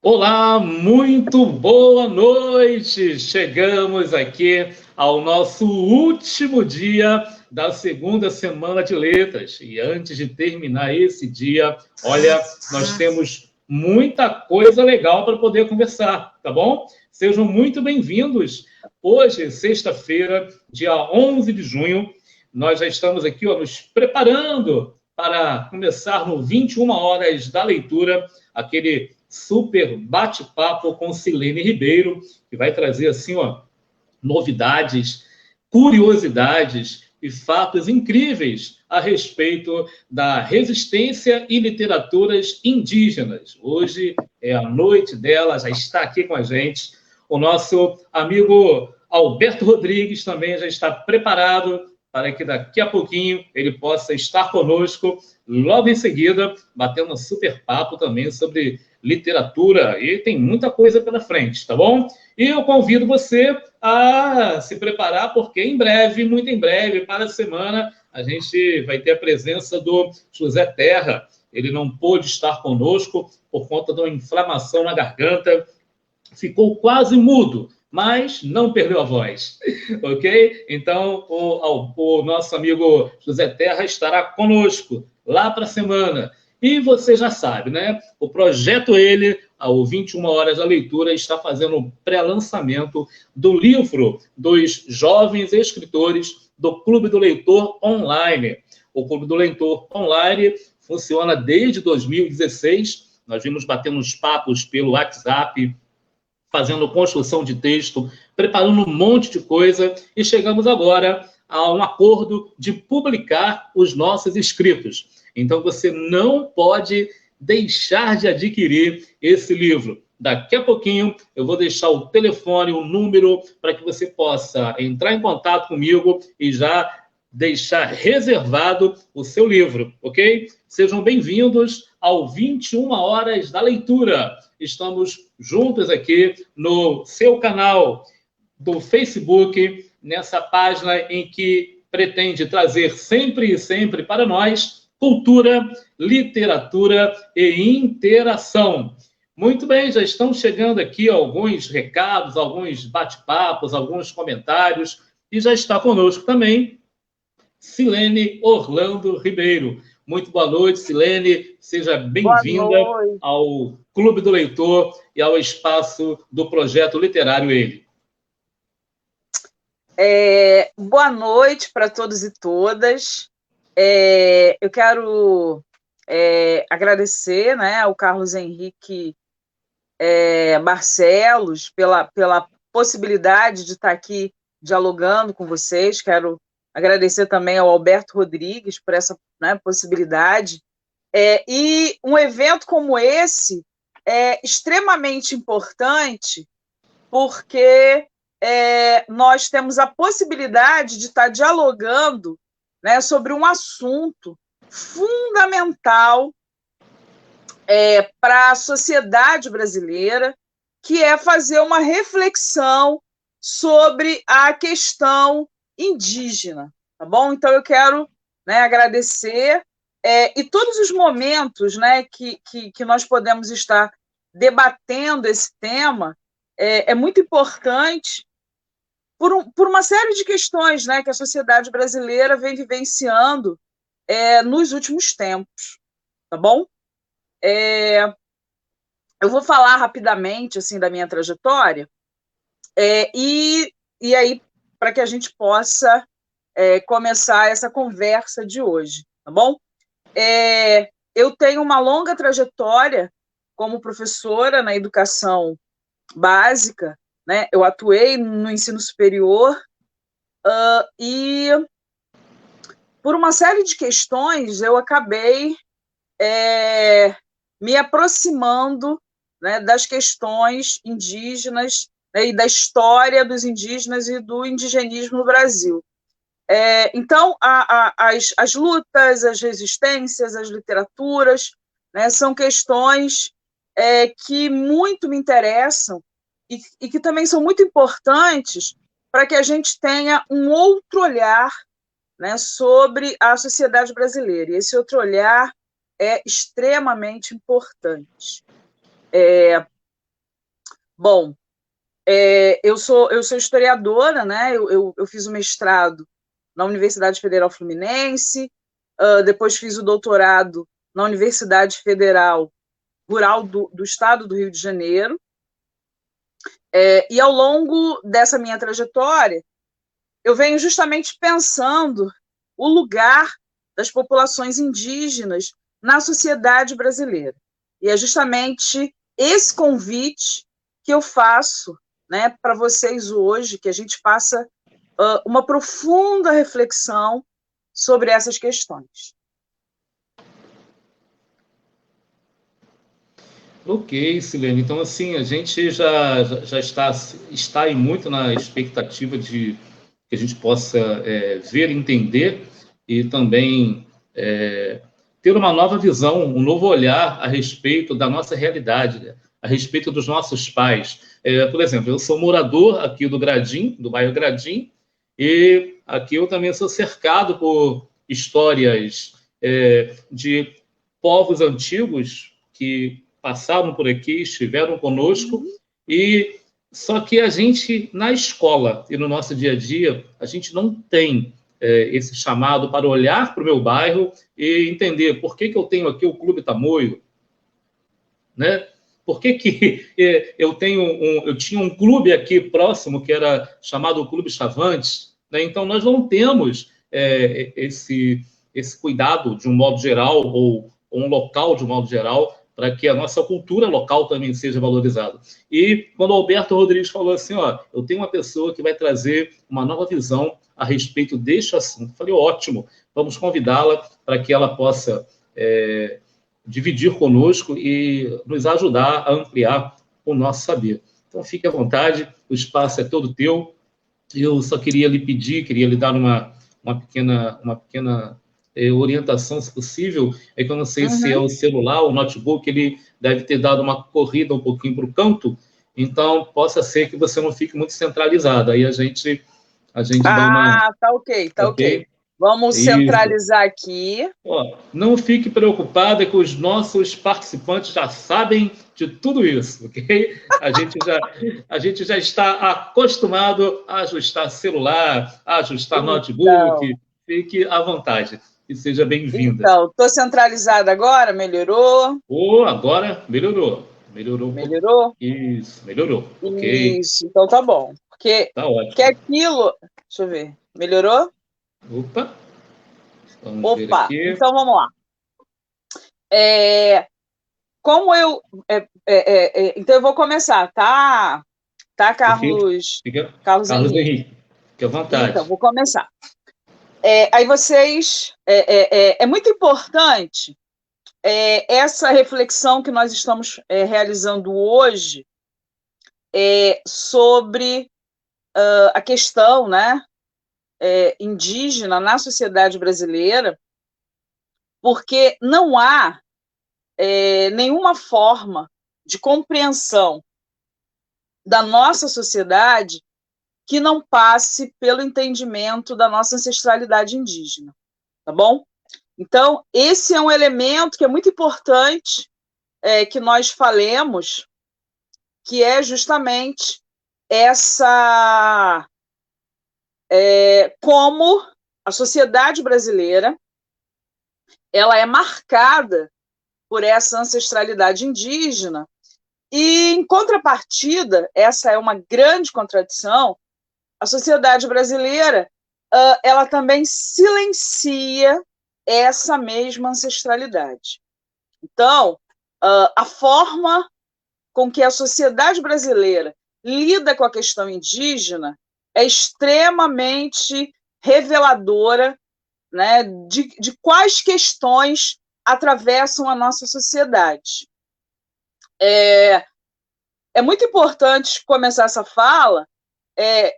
Olá, muito boa noite! Chegamos aqui ao nosso último dia da segunda semana de letras. E antes de terminar esse dia, olha, nós temos muita coisa legal para poder conversar, tá bom? Sejam muito bem-vindos. Hoje, sexta-feira, dia 11 de junho, nós já estamos aqui nos preparando para começar no 21 horas da leitura, aquele super bate-papo com Silene Ribeiro, que vai trazer assim, novidades, curiosidades e fatos incríveis a respeito da resistência e literaturas indígenas. Hoje é a noite dela, já está aqui com a gente. O nosso amigo Alberto Rodrigues também já está preparado para que daqui a pouquinho ele possa estar conosco, logo em seguida, batendo um super papo também sobre literatura, e tem muita coisa pela frente, tá bom? E eu convido você a se preparar, porque em breve, muito em breve, para a semana, a gente vai ter a presença do José Terra. Ele não pôde estar conosco por conta de uma inflamação na garganta, ficou quase mudo, mas não perdeu a voz, ok? Então, o nosso amigo José Terra estará conosco lá para a semana. E você já sabe, né? O projeto ele, ao 21 horas da leitura, está fazendo um pré-lançamento do livro dos jovens escritores do Clube do Leitor Online. O Clube do Leitor Online funciona desde 2016. Nós vimos batendo uns papos pelo WhatsApp, fazendo construção de texto, preparando um monte de coisa, e chegamos agora a um acordo de publicar os nossos escritos. Então, você não pode deixar de adquirir esse livro. Daqui a pouquinho, eu vou deixar o telefone, o número, para que você possa entrar em contato comigo e já deixar reservado o seu livro, ok? Sejam bem-vindos ao 21 horas da leitura. Estamos juntos aqui no seu canal do Facebook, nessa página em que pretende trazer sempre e sempre para nós cultura, literatura e interação. Muito bem, já estão chegando aqui alguns recados, alguns bate-papos, alguns comentários, e já está conosco também Silene Orlando Ribeiro. Muito boa noite, Silene. Seja bem-vinda ao Clube do Leitor e ao espaço do projeto literário Ele. Boa noite para todos e todas. Eu quero agradecer, né, ao Carlos Henrique Barcelos pela possibilidade de estar aqui dialogando com vocês. Quero agradecer também ao Alberto Rodrigues por essa, né, possibilidade. E um evento como esse é extremamente importante porque nós temos a possibilidade de estar dialogando, né, sobre um assunto fundamental para a sociedade brasileira, que é fazer uma reflexão sobre a questão indígena, tá bom? Então, eu quero, né, agradecer, e todos os momentos, né, que nós podemos estar debatendo esse tema é muito importante por uma série de questões, né, que a sociedade brasileira vem vivenciando nos últimos tempos, tá bom? Eu vou falar rapidamente assim da minha trajetória e aí para que a gente possa começar essa conversa de hoje, tá bom? Eu tenho uma longa trajetória como professora na educação básica, né? Eu atuei no ensino superior e por uma série de questões eu acabei me aproximando, né, das questões indígenas, né, e da história dos indígenas e do indigenismo no Brasil. Então, as lutas, as resistências, as literaturas, né, são questões que muito me interessam e que também são muito importantes para que a gente tenha um outro olhar, né, sobre a sociedade brasileira. E esse outro olhar é extremamente importante. Bom, eu sou historiadora, né? Eu fiz o mestrado na Universidade Federal Fluminense, depois fiz o doutorado na Universidade Federal Rural do Estado do Rio de Janeiro, e ao longo dessa minha trajetória, eu venho justamente pensando o lugar das populações indígenas na sociedade brasileira. E é justamente esse convite que eu faço, né, para vocês hoje, que a gente faça uma profunda reflexão sobre essas questões. Ok, Silene. Então, assim, a gente já está aí muito na expectativa de que a gente possa ver, entender e também ter uma nova visão, um novo olhar a respeito da nossa realidade, né? A respeito dos nossos pais. Por exemplo, eu sou morador aqui do Gradim, do bairro Gradim, e aqui eu também sou cercado por histórias de povos antigos que passaram por aqui, estiveram conosco, e só que a gente, na escola e no nosso dia a dia, a gente não tem esse chamado para olhar para o meu bairro e entender por que eu tenho aqui o Clube Tamoio, né? Por que eu tinha um clube aqui próximo que era chamado Clube Chavantes, né? Então nós não temos esse cuidado de um modo geral ou um local de um modo geral para que a nossa cultura local também seja valorizada. E quando o Alberto Rodrigues falou assim, ó, eu tenho uma pessoa que vai trazer uma nova visão a respeito deste assunto, eu falei, ótimo, vamos convidá-la para que ela possa dividir conosco e nos ajudar a ampliar o nosso saber. Então, fique à vontade, o espaço é todo teu. Eu só queria lhe pedir, queria lhe dar uma pequena orientação, se possível. É que eu não sei se é o celular ou o notebook, ele deve ter dado uma corrida um pouquinho para o canto, então possa ser que você não fique muito centralizado. Aí a gente dá uma... Tá ok, tá ok. Vamos centralizar aqui. Ó, não fique preocupada que os nossos participantes já sabem de tudo isso, ok? A gente já está acostumado a ajustar celular, a ajustar notebook. Fique à vontade e seja bem-vinda. Então, estou centralizada agora? Melhorou? Agora melhorou. Melhorou? Isso, melhorou. Ok. Isso, então tá bom. Porque aquilo... Deixa eu ver. Melhorou? Opa. Vamos ver Opa, aqui. então vamos lá. Como eu... então eu vou começar, tá? Tá, Carlos? Carlos Henrique. Fique à vontade. Então, vou começar. Aí vocês... É muito importante essa reflexão que nós estamos realizando hoje sobre a questão, né, indígena na sociedade brasileira, porque não há nenhuma forma de compreensão da nossa sociedade que não passe pelo entendimento da nossa ancestralidade indígena, tá bom? Então, esse é um elemento que é muito importante que nós falemos, que é justamente essa... como a sociedade brasileira ela é marcada por essa ancestralidade indígena e, em contrapartida, essa é uma grande contradição, a sociedade brasileira ela também silencia essa mesma ancestralidade. Então, a forma com que a sociedade brasileira lida com a questão indígena é extremamente reveladora, né, de quais questões atravessam a nossa sociedade. É muito importante começar essa fala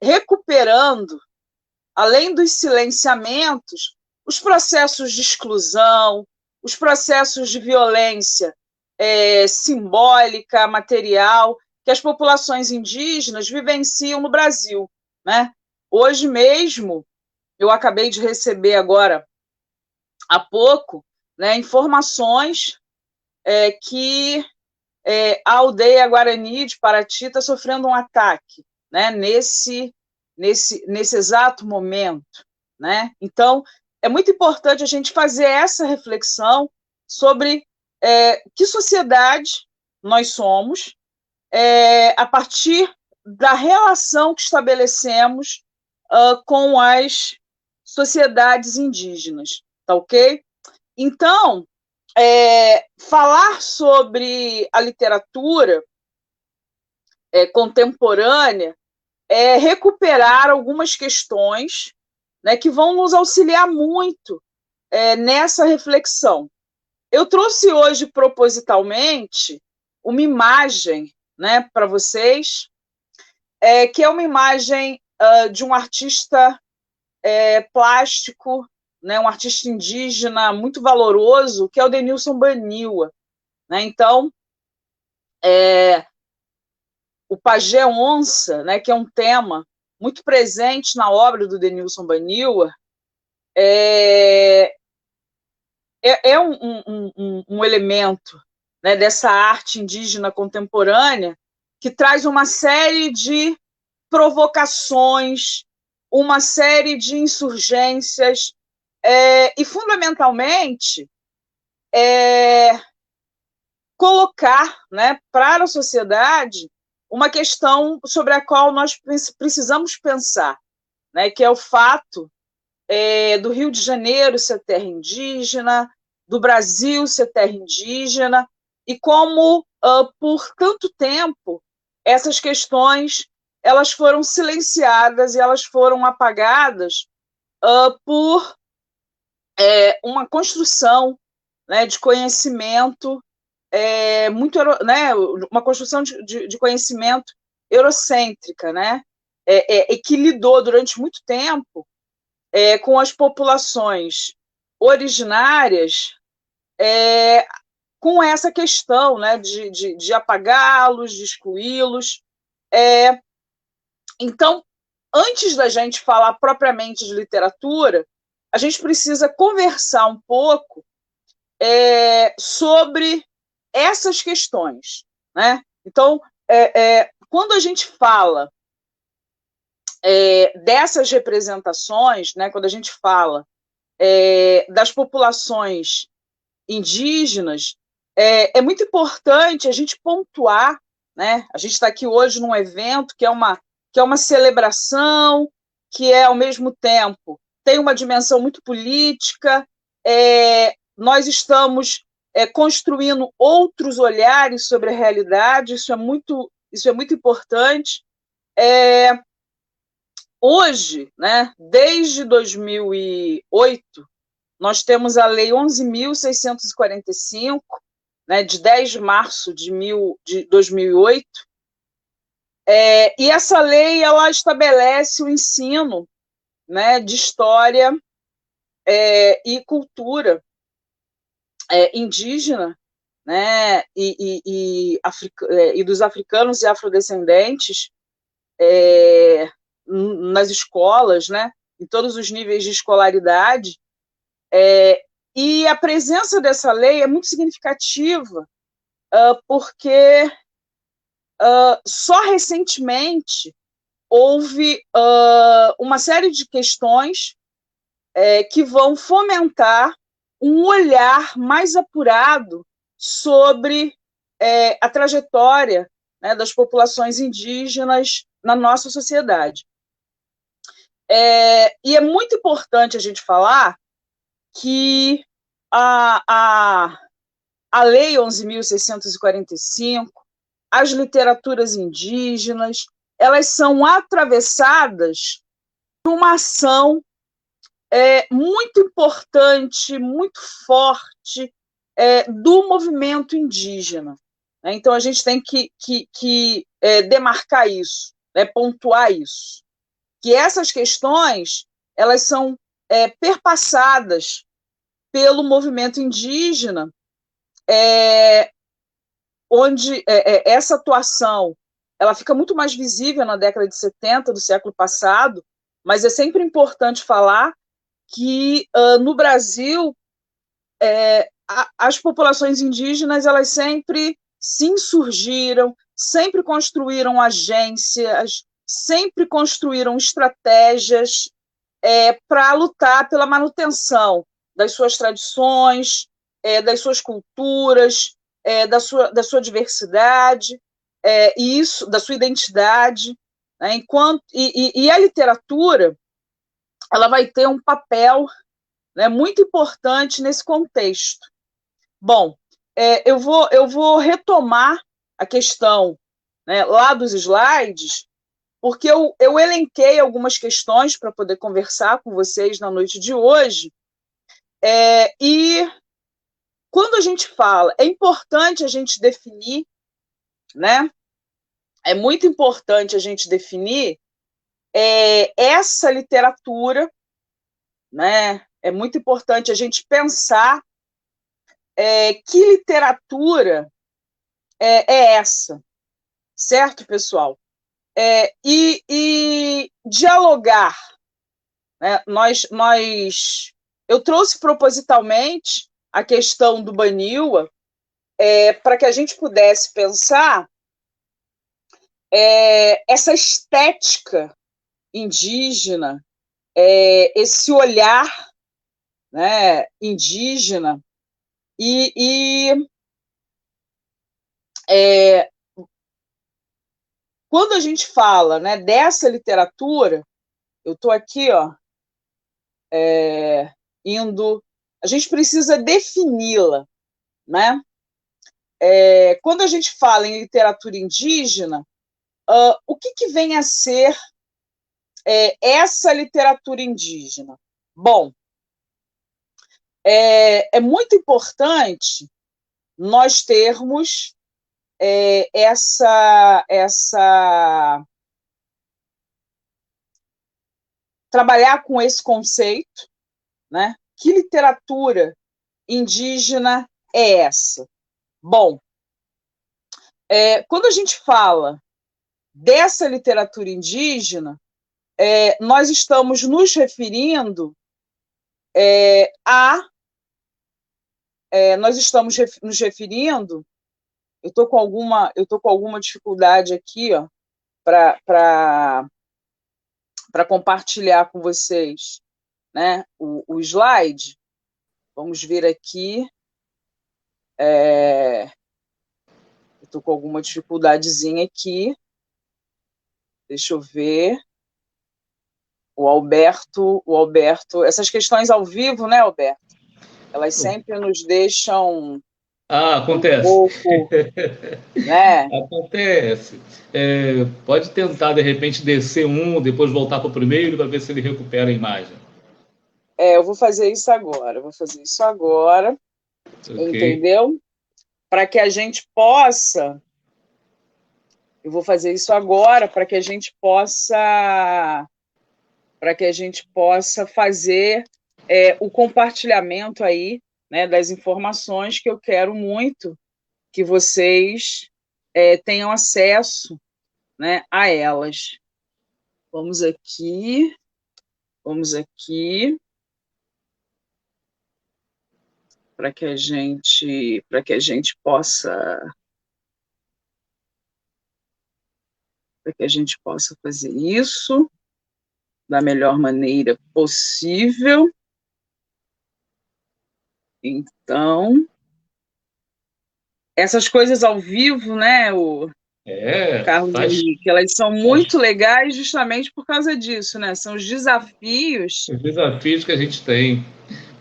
recuperando, além dos silenciamentos, os processos de exclusão, os processos de violência simbólica, material, que as populações indígenas vivenciam no Brasil, né? Hoje mesmo, eu acabei de receber agora, há pouco, né, informações que a aldeia Guarani de Paraty está sofrendo um ataque, né, nesse exato momento, né? Então, é muito importante a gente fazer essa reflexão sobre que sociedade nós somos, a partir da relação que estabelecemos com as sociedades indígenas, tá ok? Então, falar sobre a literatura contemporânea é recuperar algumas questões, né, que vão nos auxiliar muito nessa reflexão. Eu trouxe hoje, propositalmente, uma imagem, né, para vocês, que é uma imagem de um artista plástico, né, um artista indígena muito valoroso, que é o Denilson Baniwa, né? Então, o Pajé Onça, né, que é um tema muito presente na obra do Denilson Baniwa, é um elemento, né, dessa arte indígena contemporânea que traz uma série de provocações, uma série de insurgências, e, fundamentalmente, colocar, né, para a sociedade uma questão sobre a qual nós precisamos pensar, né, que é o fato do Rio de Janeiro ser terra indígena, do Brasil ser terra indígena, e como, por tanto tempo, essas questões elas foram silenciadas e elas foram apagadas por uma construção, né, de conhecimento muito, né, uma construção de conhecimento eurocêntrica, né, que lidou durante muito tempo com as populações originárias, com essa questão, né, de apagá-los, de excluí-los. Então, antes da gente falar propriamente de literatura, a gente precisa conversar um pouco sobre essas questões, né? Então, quando a gente fala dessas representações, né, quando a gente fala das populações indígenas, é muito importante a gente pontuar, né? A gente está aqui hoje num evento que é uma celebração, que ao mesmo tempo tem uma dimensão muito política, nós estamos construindo outros olhares sobre a realidade, isso é muito importante. Hoje, né, desde 2008, nós temos a Lei 11.645, né, de 10 de março de 2008, e essa lei ela estabelece o ensino, né, de história e cultura indígena, né, e dos africanos e afrodescendentes nas escolas, né, em todos os níveis de escolaridade, e a presença dessa lei é muito significativa, porque só recentemente houve uma série de questões que vão fomentar um olhar mais apurado sobre a trajetória, né, das populações indígenas na nossa sociedade. E é muito importante a gente falar que a Lei 11.645, as literaturas indígenas, elas são atravessadas por uma ação muito importante, muito forte do movimento indígena. Então, a gente tem que demarcar isso, né, pontuar isso, que essas questões elas são perpassadas pelo movimento indígena, onde essa atuação ela fica muito mais visível na década de 70 do século passado, mas é sempre importante falar que no Brasil as populações indígenas elas sempre se insurgiram, sempre construíram agências, sempre construíram estratégias para lutar pela manutenção das suas tradições, das suas culturas, da sua diversidade, e isso, da sua identidade, né? E a literatura, ela vai ter um papel, né, muito importante nesse contexto. Bom, eu vou retomar a questão, né, lá dos slides, porque eu elenquei algumas questões para poder conversar com vocês na noite de hoje, e quando a gente fala, é importante a gente definir, né? É muito importante a gente definir essa literatura, né? É muito importante a gente pensar que literatura é essa, certo, pessoal? E dialogar, né? Eu trouxe propositalmente a questão do Baniwa para que a gente pudesse pensar essa estética indígena, esse olhar, né, indígena, quando a gente fala, né, dessa literatura, eu estou aqui, indo. A gente precisa defini-la, né? Quando a gente fala em literatura indígena, o que vem a ser essa literatura indígena? Bom, é muito importante nós termos trabalhar com esse conceito, né? Que literatura indígena é essa? Bom, quando a gente fala dessa literatura indígena, nós estamos nos referindo eu estou com alguma dificuldade aqui, para compartilhar com vocês, né, o slide. Vamos ver aqui. Eu estou com alguma dificuldadezinha aqui. Deixa eu ver. O Alberto, essas questões ao vivo, né, Alberto? Elas sempre nos deixam acontece. um pouco, né? Acontece. Pode tentar, de repente, descer depois voltar para o primeiro, para ver se ele recupera a imagem. Eu vou fazer isso agora. Okay. Entendeu? Para que a gente possa... Eu vou fazer isso agora para que a gente possa fazer o compartilhamento aí, né, das informações que eu quero muito que vocês tenham acesso, né, a elas. Vamos aqui. Para que a gente possa fazer isso da melhor maneira possível. Então, essas coisas ao vivo, né, Carlos Henrique, elas são muito legais justamente por causa disso, né? São os desafios. Os desafios que a gente tem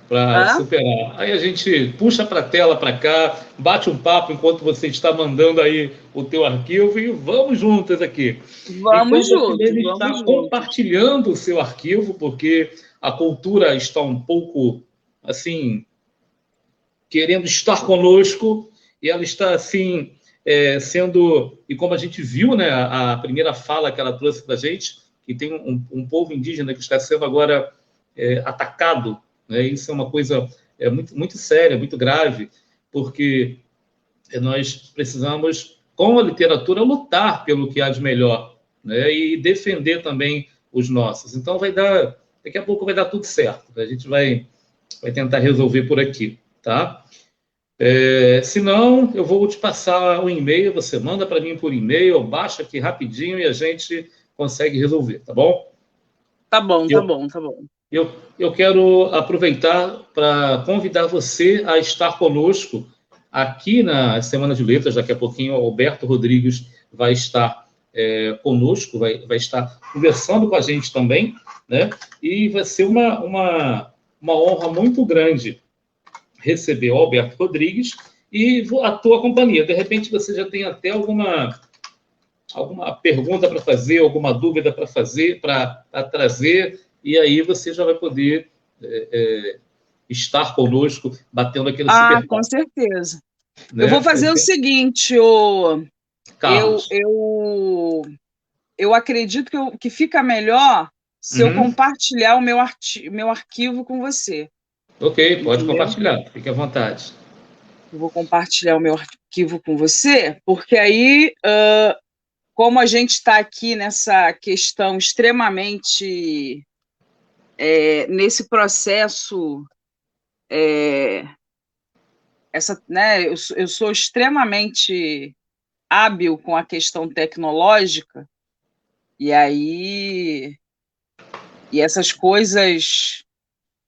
para superar. Aí a gente puxa para a tela para cá, bate um papo enquanto você está mandando aí o teu arquivo e vamos juntas aqui. Vamos juntos. Ele está compartilhando o seu arquivo, porque a cultura está um pouco, assim, querendo estar conosco, e ela está, assim, sendo... E como a gente viu, né, a primeira fala que ela trouxe para a gente, que tem um povo indígena que está sendo agora atacado, né? Isso é uma coisa muito, muito séria, muito grave, porque nós precisamos, com a literatura, lutar pelo que há de melhor, né? E defender também os nossos. Então, daqui a pouco vai dar tudo certo. A gente vai tentar resolver por aqui, tá? Se não, eu vou te passar um e-mail, você manda para mim por e-mail, eu baixo aqui rapidinho e a gente consegue resolver, tá bom? Tá bom, tá Eu, bom, tá bom. eu quero aproveitar para convidar você a estar conosco aqui na Semana de Letras. Daqui a pouquinho o Alberto Rodrigues vai estar conosco, vai estar conversando com a gente também, né? E vai ser uma honra muito grande receber o Alberto Rodrigues e a tua companhia. De repente você já tem até alguma pergunta para fazer, alguma dúvida para fazer, para trazer, e aí você já vai poder estar conosco, batendo aquele Ah, super com papo, certeza. Eu vou né? fazer o seguinte, eu, Carlos. eu, eu acredito que fica melhor se eu Uhum. compartilhar o meu arquivo com você, Ok, pode entendeu? compartilhar, fique à vontade. Eu vou compartilhar o meu arquivo com você, porque aí, como a gente está aqui nessa questão extremamente, nesse processo, né, eu sou extremamente hábil com a questão tecnológica, e aí e essas coisas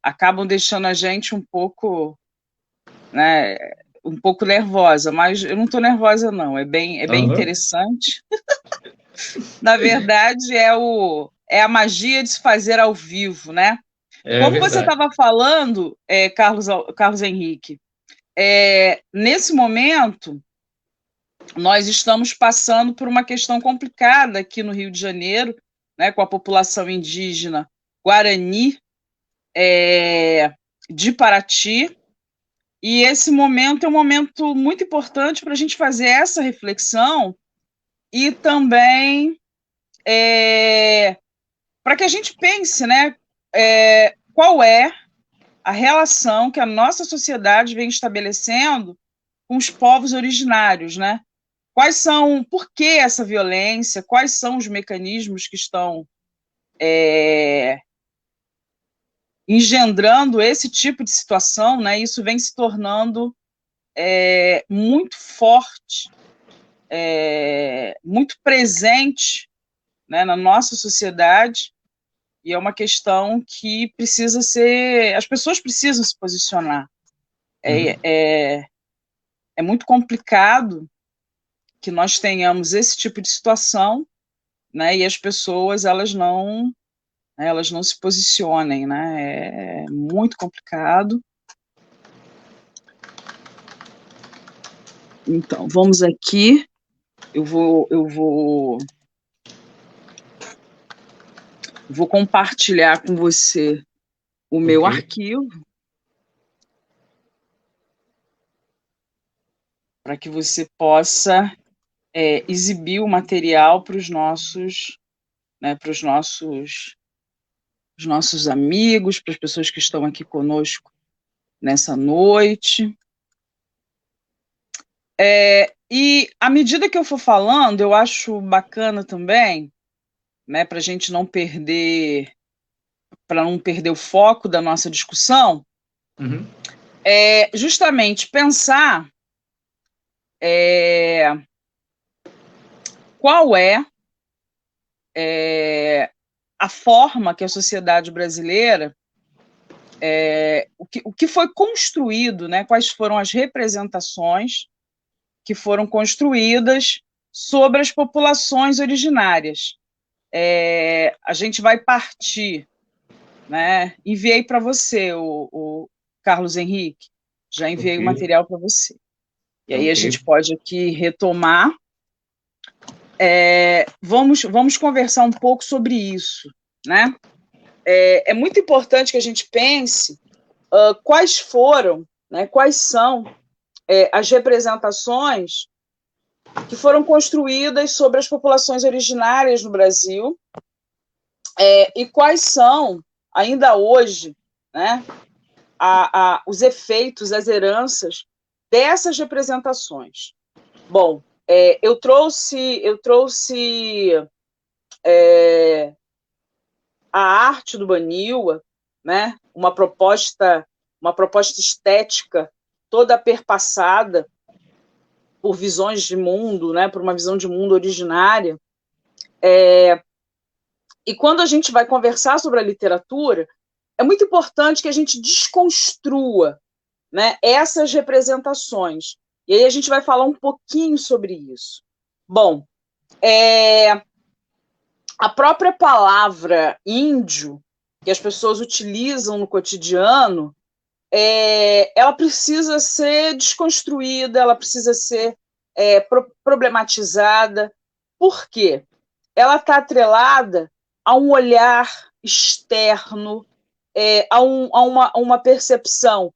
acabam deixando a gente um pouco, né, um pouco nervosa, mas eu não estou nervosa, não, é bem Uhum. interessante. Na verdade, é a magia de se fazer ao vivo, né? É Como você verdade. estava falando, Carlos Henrique, nesse momento, nós estamos passando por uma questão complicada aqui no Rio de Janeiro, né, com a população indígena Guarani de Paraty, e esse momento é um momento muito importante para a gente fazer essa reflexão e também para que a gente pense, né, qual é a relação que a nossa sociedade vem estabelecendo com os povos originários, né? Por que essa violência, quais são os mecanismos que estão engendrando esse tipo de situação, né? Isso vem se tornando muito forte, muito presente, né, na nossa sociedade, e é uma questão que precisa ser, as pessoas precisam se posicionar. Uhum. É muito complicado que nós tenhamos esse tipo de situação, né, e as pessoas elas não se posicionem, né? É muito complicado. Então, vamos aqui. Eu vou compartilhar com você o meu Ok. arquivo para que você possa exibir o material para os nossos, né, os nossos amigos, para as pessoas que estão aqui conosco nessa noite. E à medida que eu for falando, eu acho bacana também, né, para não perder o foco da nossa discussão, Uhum. justamente pensar qual é a forma que a sociedade brasileira, o que foi construído, né, quais foram as representações que foram construídas sobre as populações originárias. A gente vai partir, né? Enviei para você, o Carlos Henrique, já enviei Ok. o material para você. E aí a Ok. gente pode aqui retomar. Vamos conversar um pouco sobre isso, né? É muito importante que a gente pense quais foram, né, quais são as representações que foram construídas sobre as populações originárias no Brasil, e quais são, ainda hoje, né, os efeitos, as heranças dessas representações. Bom, eu trouxe a arte do Baniwa, né, uma proposta estética toda perpassada por visões de mundo, né, por uma visão de mundo originária. E quando a gente vai conversar sobre a literatura, é muito importante que a gente desconstrua, né, essas representações. E aí a gente vai falar um pouquinho sobre isso. Bom, a própria palavra índio, que as pessoas utilizam no cotidiano, ela precisa ser desconstruída, ela precisa ser problematizada. Por quê? Ela está atrelada a um olhar externo, a uma percepção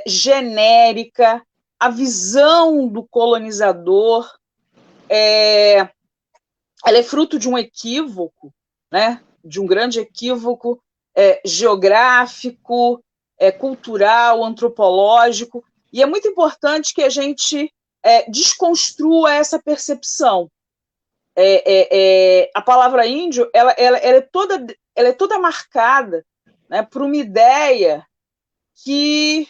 genérica, a visão do colonizador. Ela é fruto de um equívoco, né? De um grande equívoco geográfico, cultural, antropológico, e é muito importante que a gente desconstrua essa percepção. A palavra índio ela é toda marcada, né, por uma ideia que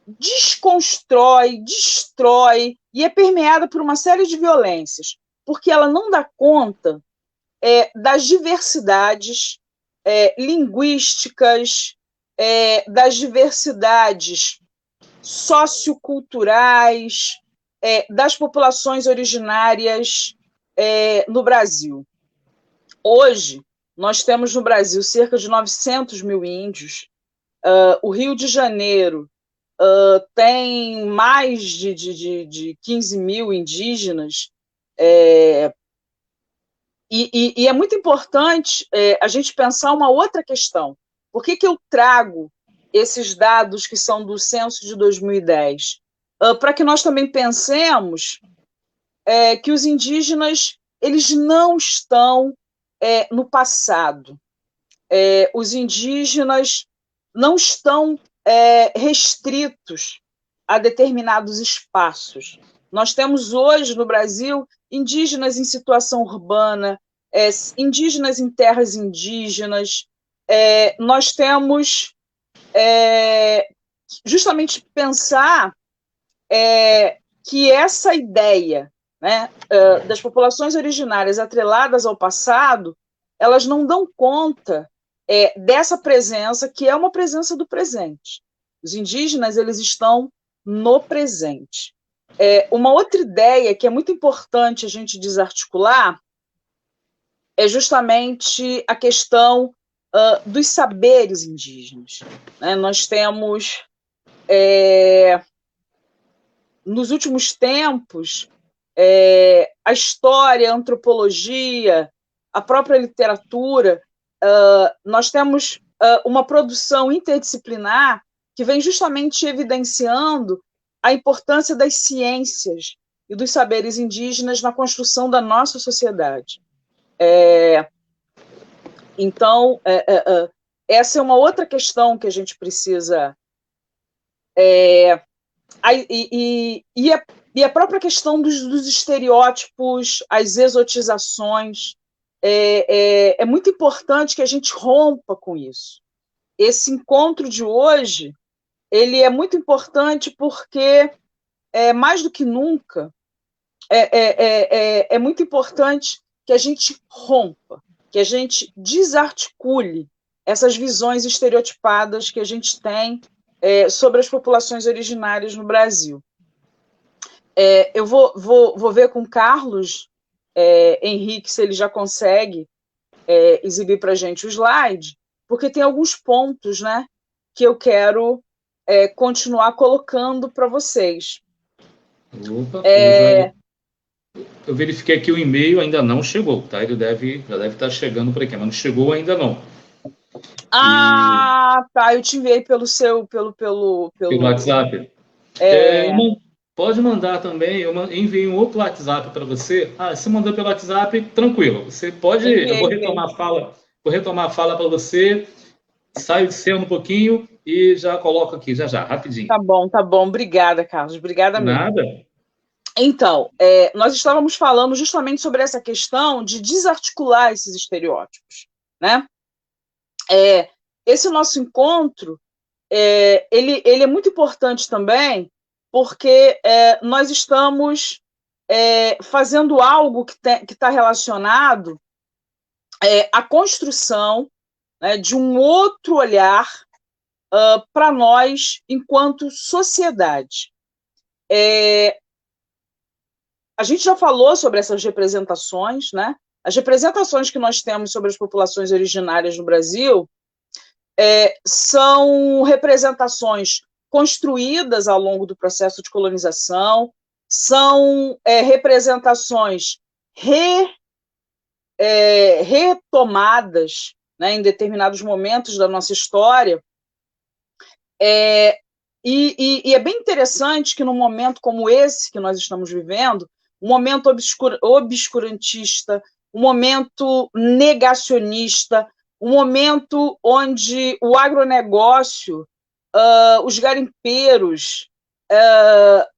desconstrói, destrói e é permeada por uma série de violências, porque ela não dá conta das diversidades linguísticas, das diversidades socioculturais, das populações originárias no Brasil. Hoje, nós temos no Brasil cerca de 900 mil índios. O Rio de Janeiro tem mais de 15 mil indígenas, e é muito importante a gente pensar uma outra questão. Por que eu trago esses dados que são do censo de 2010? Para que nós também pensemos que os indígenas eles não estão no passado. Os indígenas não estão restritos a determinados espaços. Nós temos hoje no Brasil indígenas em situação urbana, indígenas em terras indígenas. Nós temos justamente pensar que essa ideia, né, das populações originárias atreladas ao passado, elas não dão conta dessa presença, que é uma presença do presente. Os indígenas eles estão no presente. Uma outra ideia que é muito importante a gente desarticular é justamente a questão dos saberes indígenas. Né? Nós temos, nos últimos tempos, a história, a antropologia, a própria literatura, nós temos uma produção interdisciplinar que vem justamente evidenciando a importância das ciências e dos saberes indígenas na construção da nossa sociedade. Então, essa é uma outra questão que a gente precisa... E a própria questão dos estereótipos, as exotizações, é muito importante que a gente rompa com isso. Esse encontro de hoje, ele é muito importante porque, mais do que nunca, é muito importante que a gente rompa, que a gente desarticule essas visões estereotipadas que a gente tem sobre as populações originárias no Brasil. Eu vou ver com o Carlos Henrique se ele já consegue exibir para a gente o slide, porque tem alguns pontos, né, que eu quero continuar colocando para vocês. Opa, eu verifiquei aqui o e-mail, ainda não chegou, tá? Ele já deve estar chegando por aqui, mas não chegou ainda não. Tá, eu te enviei pelo WhatsApp. Pode mandar também, eu enviei um outro WhatsApp para você. Se mandou pelo WhatsApp, tranquilo. Você pode, eu vou retomar a fala para você, saio de cena um pouquinho e já coloco aqui, já, rapidinho. Tá bom. Obrigada, Carlos. Obrigada mesmo. Nada. Então, nós estávamos falando justamente sobre essa questão de desarticular esses estereótipos, né? Esse nosso encontro, ele é muito importante também porque nós estamos fazendo algo que está relacionado à construção, né, de um outro olhar para nós enquanto sociedade. A gente já falou sobre essas representações, né? As representações que nós temos sobre as populações originárias no Brasil são representações construídas ao longo do processo de colonização, são representações retomadas, né, em determinados momentos da nossa história, e é bem interessante que num momento como esse que nós estamos vivendo, um momento obscurantista, um momento negacionista, um momento onde o agronegócio, os garimpeiros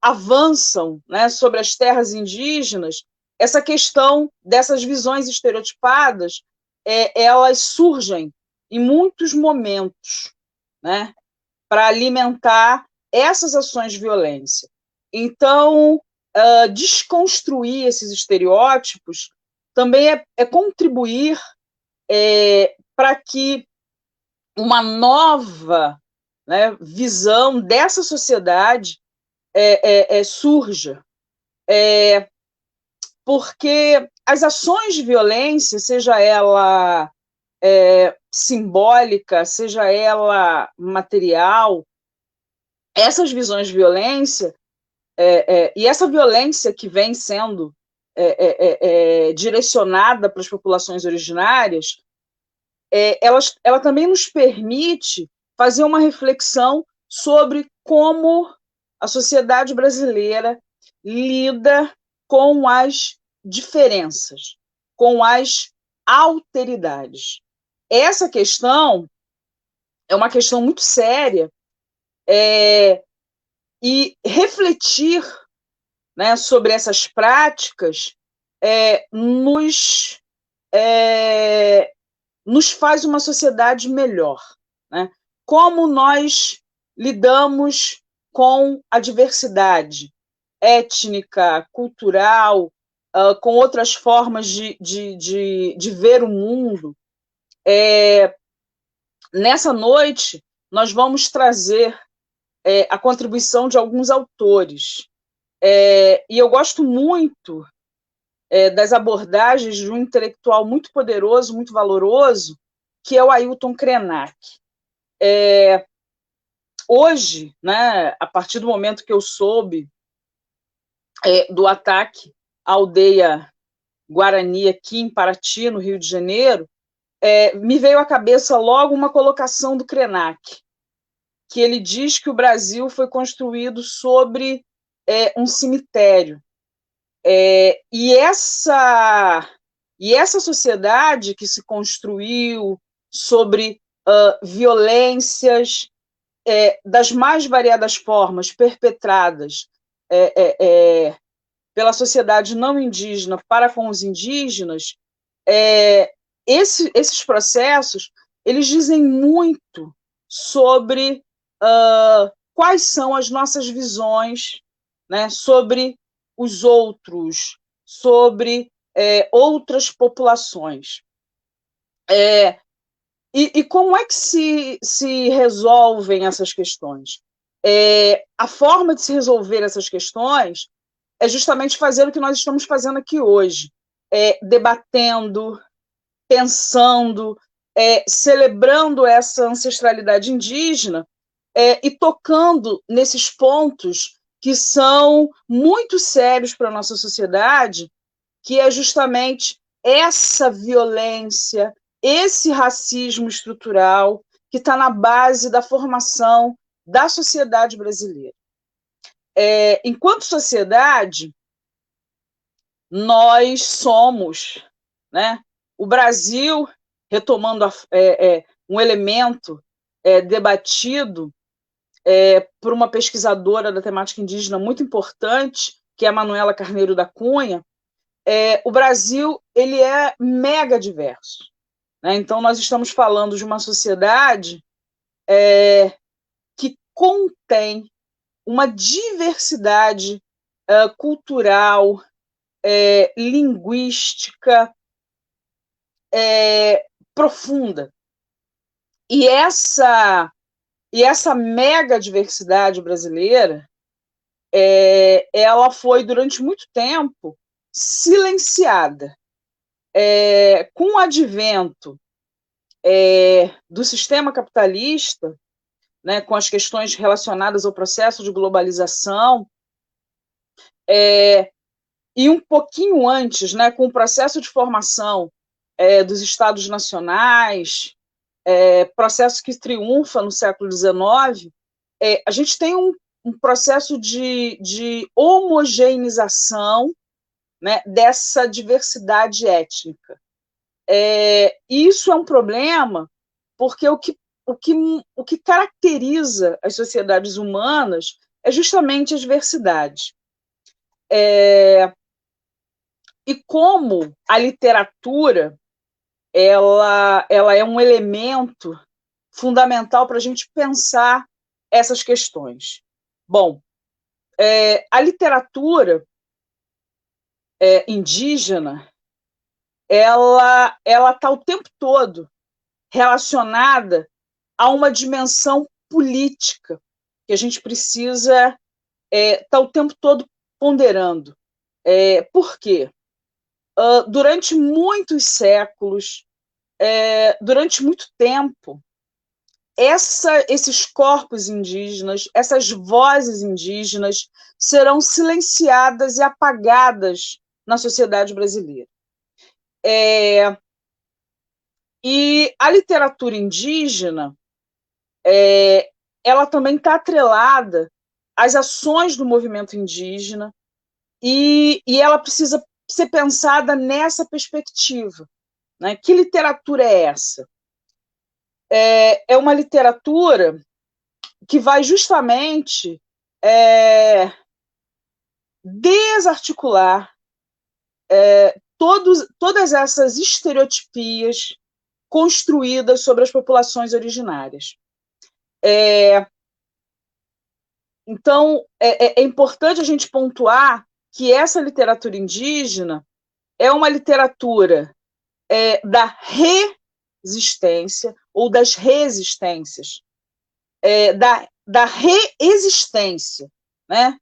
avançam, né, sobre as terras indígenas, essa questão dessas visões estereotipadas, elas surgem em muitos momentos, né, para alimentar essas ações de violência. Então, desconstruir esses estereótipos também é contribuir para que uma nova, né, visão dessa sociedade surja. Porque as ações de violência, seja ela simbólica, seja ela material, essas visões de violência, e essa violência que vem sendo direcionada para as populações originárias, ela também nos permite fazer uma reflexão sobre como a sociedade brasileira lida com as diferenças, com as alteridades. Essa questão é uma questão muito séria, e refletir, né, sobre essas práticas nos faz uma sociedade melhor, né? Como nós lidamos com a diversidade étnica, cultural, com outras formas de ver o mundo. Nessa noite, nós vamos trazer a contribuição de alguns autores. E eu gosto muito das abordagens de um intelectual muito poderoso, muito valoroso, que é o Ailton Krenak. Hoje, né, a partir do momento que eu soube do ataque à aldeia Guarani aqui em Paraty, no Rio de Janeiro, me veio à cabeça logo uma colocação do Krenak, que ele diz que o Brasil foi construído sobre um cemitério. E essa sociedade que se construiu sobre violências das mais variadas formas perpetradas pela sociedade não indígena para com os indígenas, esses processos, eles dizem muito sobre quais são as nossas visões, né, sobre os outros, sobre outras populações. E como é que se resolvem essas questões? A forma de se resolver essas questões é justamente fazer o que nós estamos fazendo aqui hoje, debatendo, pensando, celebrando essa ancestralidade indígena e tocando nesses pontos que são muito sérios para a nossa sociedade, que é justamente essa violência, esse racismo estrutural que está na base da formação da sociedade brasileira. Enquanto sociedade, nós somos, né, o Brasil, retomando um elemento debatido por uma pesquisadora da temática indígena muito importante, que é a Manuela Carneiro da Cunha, o Brasil ele é mega diverso, né? Então, nós estamos falando de uma sociedade contém uma diversidade cultural, linguística, profunda. E essa mega diversidade brasileira, ela foi, durante muito tempo, silenciada. Com o advento do sistema capitalista, né, com as questões relacionadas ao processo de globalização, e um pouquinho antes, né, com o processo de formação dos Estados nacionais, processo que triunfa no século XIX, a gente tem um processo de homogeneização, né, dessa diversidade étnica. Isso é um problema, porque o que caracteriza as sociedades humanas é justamente a diversidade. E como a literatura ela é um elemento fundamental para a gente pensar essas questões. Bom, a literatura indígena, ela está o tempo todo relacionada a uma dimensão política que a gente precisa estar o tempo todo ponderando. Por quê? Durante muitos séculos, durante muito tempo, esses corpos indígenas, essas vozes indígenas serão silenciadas e apagadas na sociedade brasileira. E a literatura indígena, ela também está atrelada às ações do movimento indígena e ela precisa ser pensada nessa perspectiva, né? Que literatura é essa? É uma literatura que vai justamente desarticular todas essas estereotipias construídas sobre as populações originárias. Então, é importante a gente pontuar que essa literatura indígena é uma literatura da resistência ou das resistências, da reexistência, né?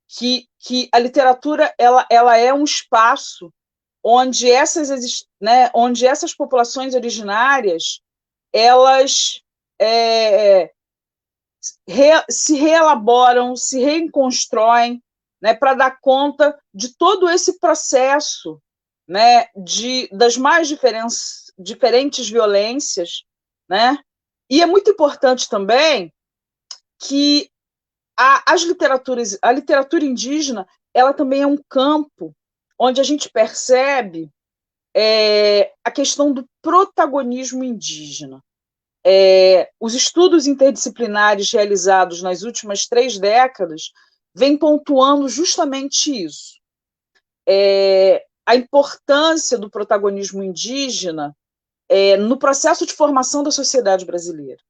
Que a literatura ela é um espaço onde essas populações originárias elas se reelaboram, se reconstroem, né, para dar conta de todo esse processo, né, das mais diferentes violências, né? E é muito importante também que a literatura indígena, ela também é um campo onde a gente percebe a questão do protagonismo indígena. Os estudos interdisciplinares realizados nas últimas 3 décadas vêm pontuando justamente isso. A importância do protagonismo indígena no processo de formação da sociedade brasileira.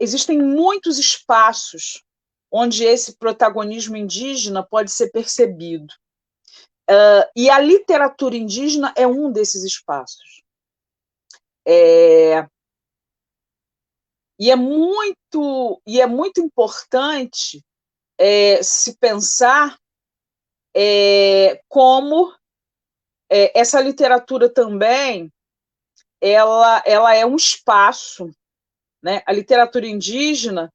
Existem muitos espaços onde esse protagonismo indígena pode ser percebido. E a literatura indígena é um desses espaços. E é muito importante se pensar como essa literatura também ela é um espaço, né? A literatura indígena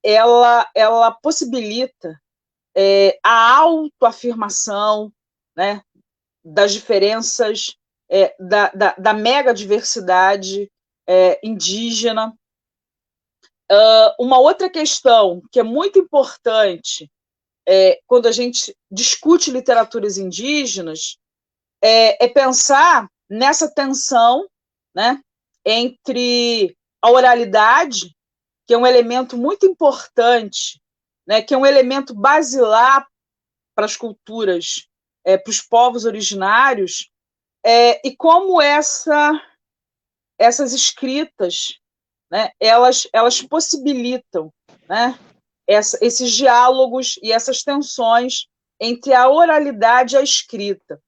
ela possibilita a autoafirmação, né, das diferenças, da mega diversidade indígena. Uma outra questão que é muito importante quando a gente discute literaturas indígenas é pensar nessa tensão, né, entre a oralidade, que é um elemento muito importante, né, que é um elemento basilar para as culturas, para os povos originários, e como essas escritas, né, elas possibilitam né, esses diálogos e essas tensões entre a oralidade e a escrita.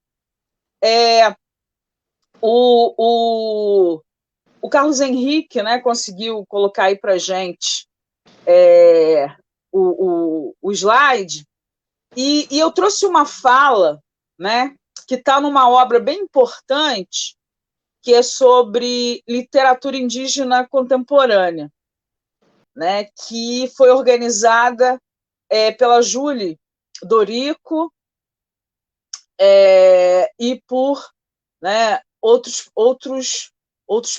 O Carlos Henrique, né, conseguiu colocar aí para a gente o slide, e eu trouxe uma fala, né, que está numa obra bem importante, que é sobre literatura indígena contemporânea, né, que foi organizada pela Julie Dorico e por, né, outros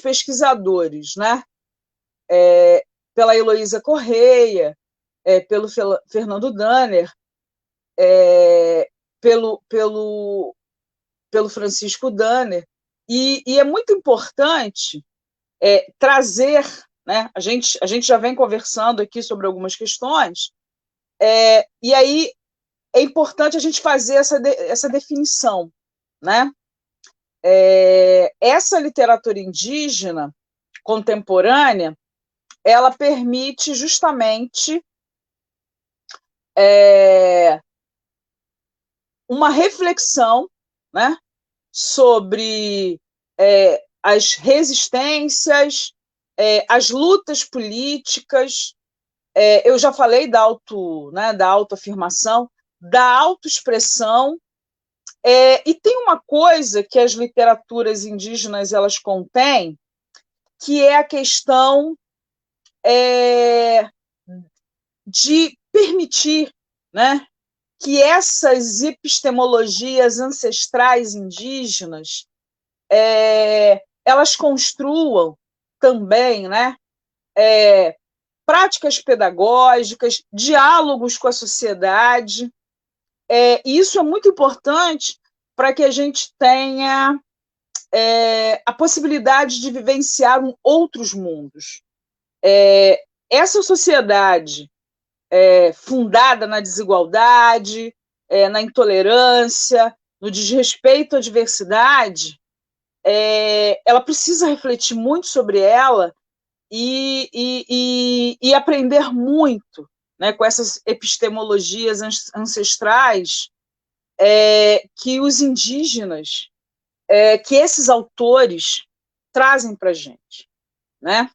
pesquisadores, né, pela Heloísa Correia, pelo Fernando Danner, pelo Francisco Danner, e é muito importante trazer, né, a gente já vem conversando aqui sobre algumas questões, e aí é importante a gente fazer essa definição, né? Essa literatura indígena contemporânea, ela permite justamente uma reflexão, né, sobre as resistências, as lutas políticas. Eu já falei da autoafirmação, da autoexpressão, e tem uma coisa que as literaturas indígenas elas contêm, que é a questão de permitir, né, que essas epistemologias ancestrais indígenas elas construam também, né, práticas pedagógicas, diálogos com a sociedade. E isso é muito importante para que a gente tenha a possibilidade de vivenciar outros mundos. Essa sociedade fundada na desigualdade, na intolerância, no desrespeito à diversidade, ela precisa refletir muito sobre ela e aprender muito, né, com essas epistemologias ancestrais que os indígenas, que esses autores trazem para a gente, né?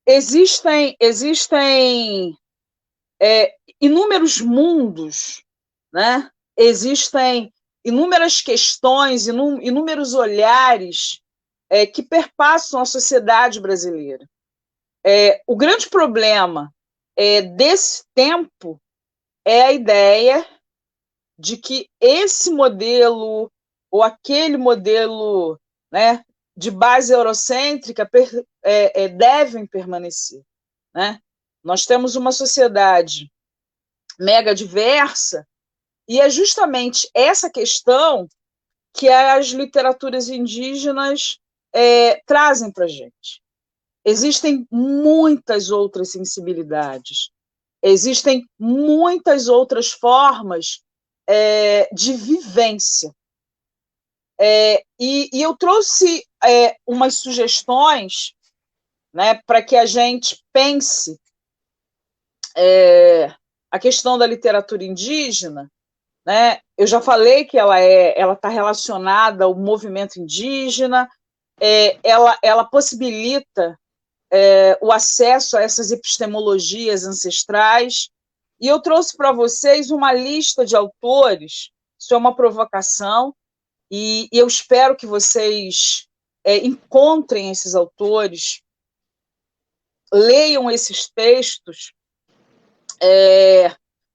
Existem inúmeros mundos, né? Existem inúmeras questões, inúmeros olhares que perpassam a sociedade brasileira. O grande problema desse tempo é a ideia de que esse modelo ou aquele modelo, né, de base eurocêntrica devem permanecer, né? Nós temos uma sociedade mega diversa e é justamente essa questão que as literaturas indígenas trazem para a gente. Existem muitas outras sensibilidades, existem muitas outras formas de vivência. E eu trouxe umas sugestões, né, para que a gente pense a questão da literatura indígena, né? Eu já falei que ela está relacionada ao movimento indígena, ela possibilita o acesso a essas epistemologias ancestrais, e eu trouxe para vocês uma lista de autores. Isso é uma provocação, e eu espero que vocês encontrem esses autores, leiam esses textos,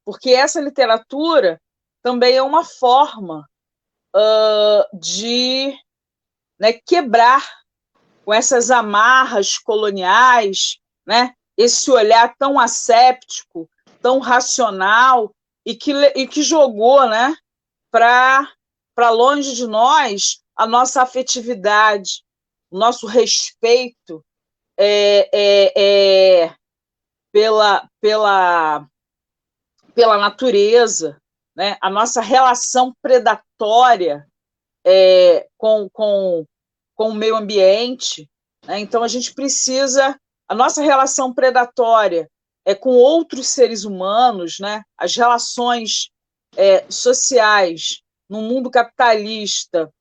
porque essa literatura também é uma forma de, né, quebrar com essas amarras coloniais, né, esse olhar tão asséptico, tão racional, e que jogou, né, para longe de nós a nossa afetividade, o nosso respeito pela natureza, né, a nossa relação predatória com o meio ambiente, né? Então a gente precisa a nossa relação predatória com outros seres humanos, né? As relações sociais no mundo capitalista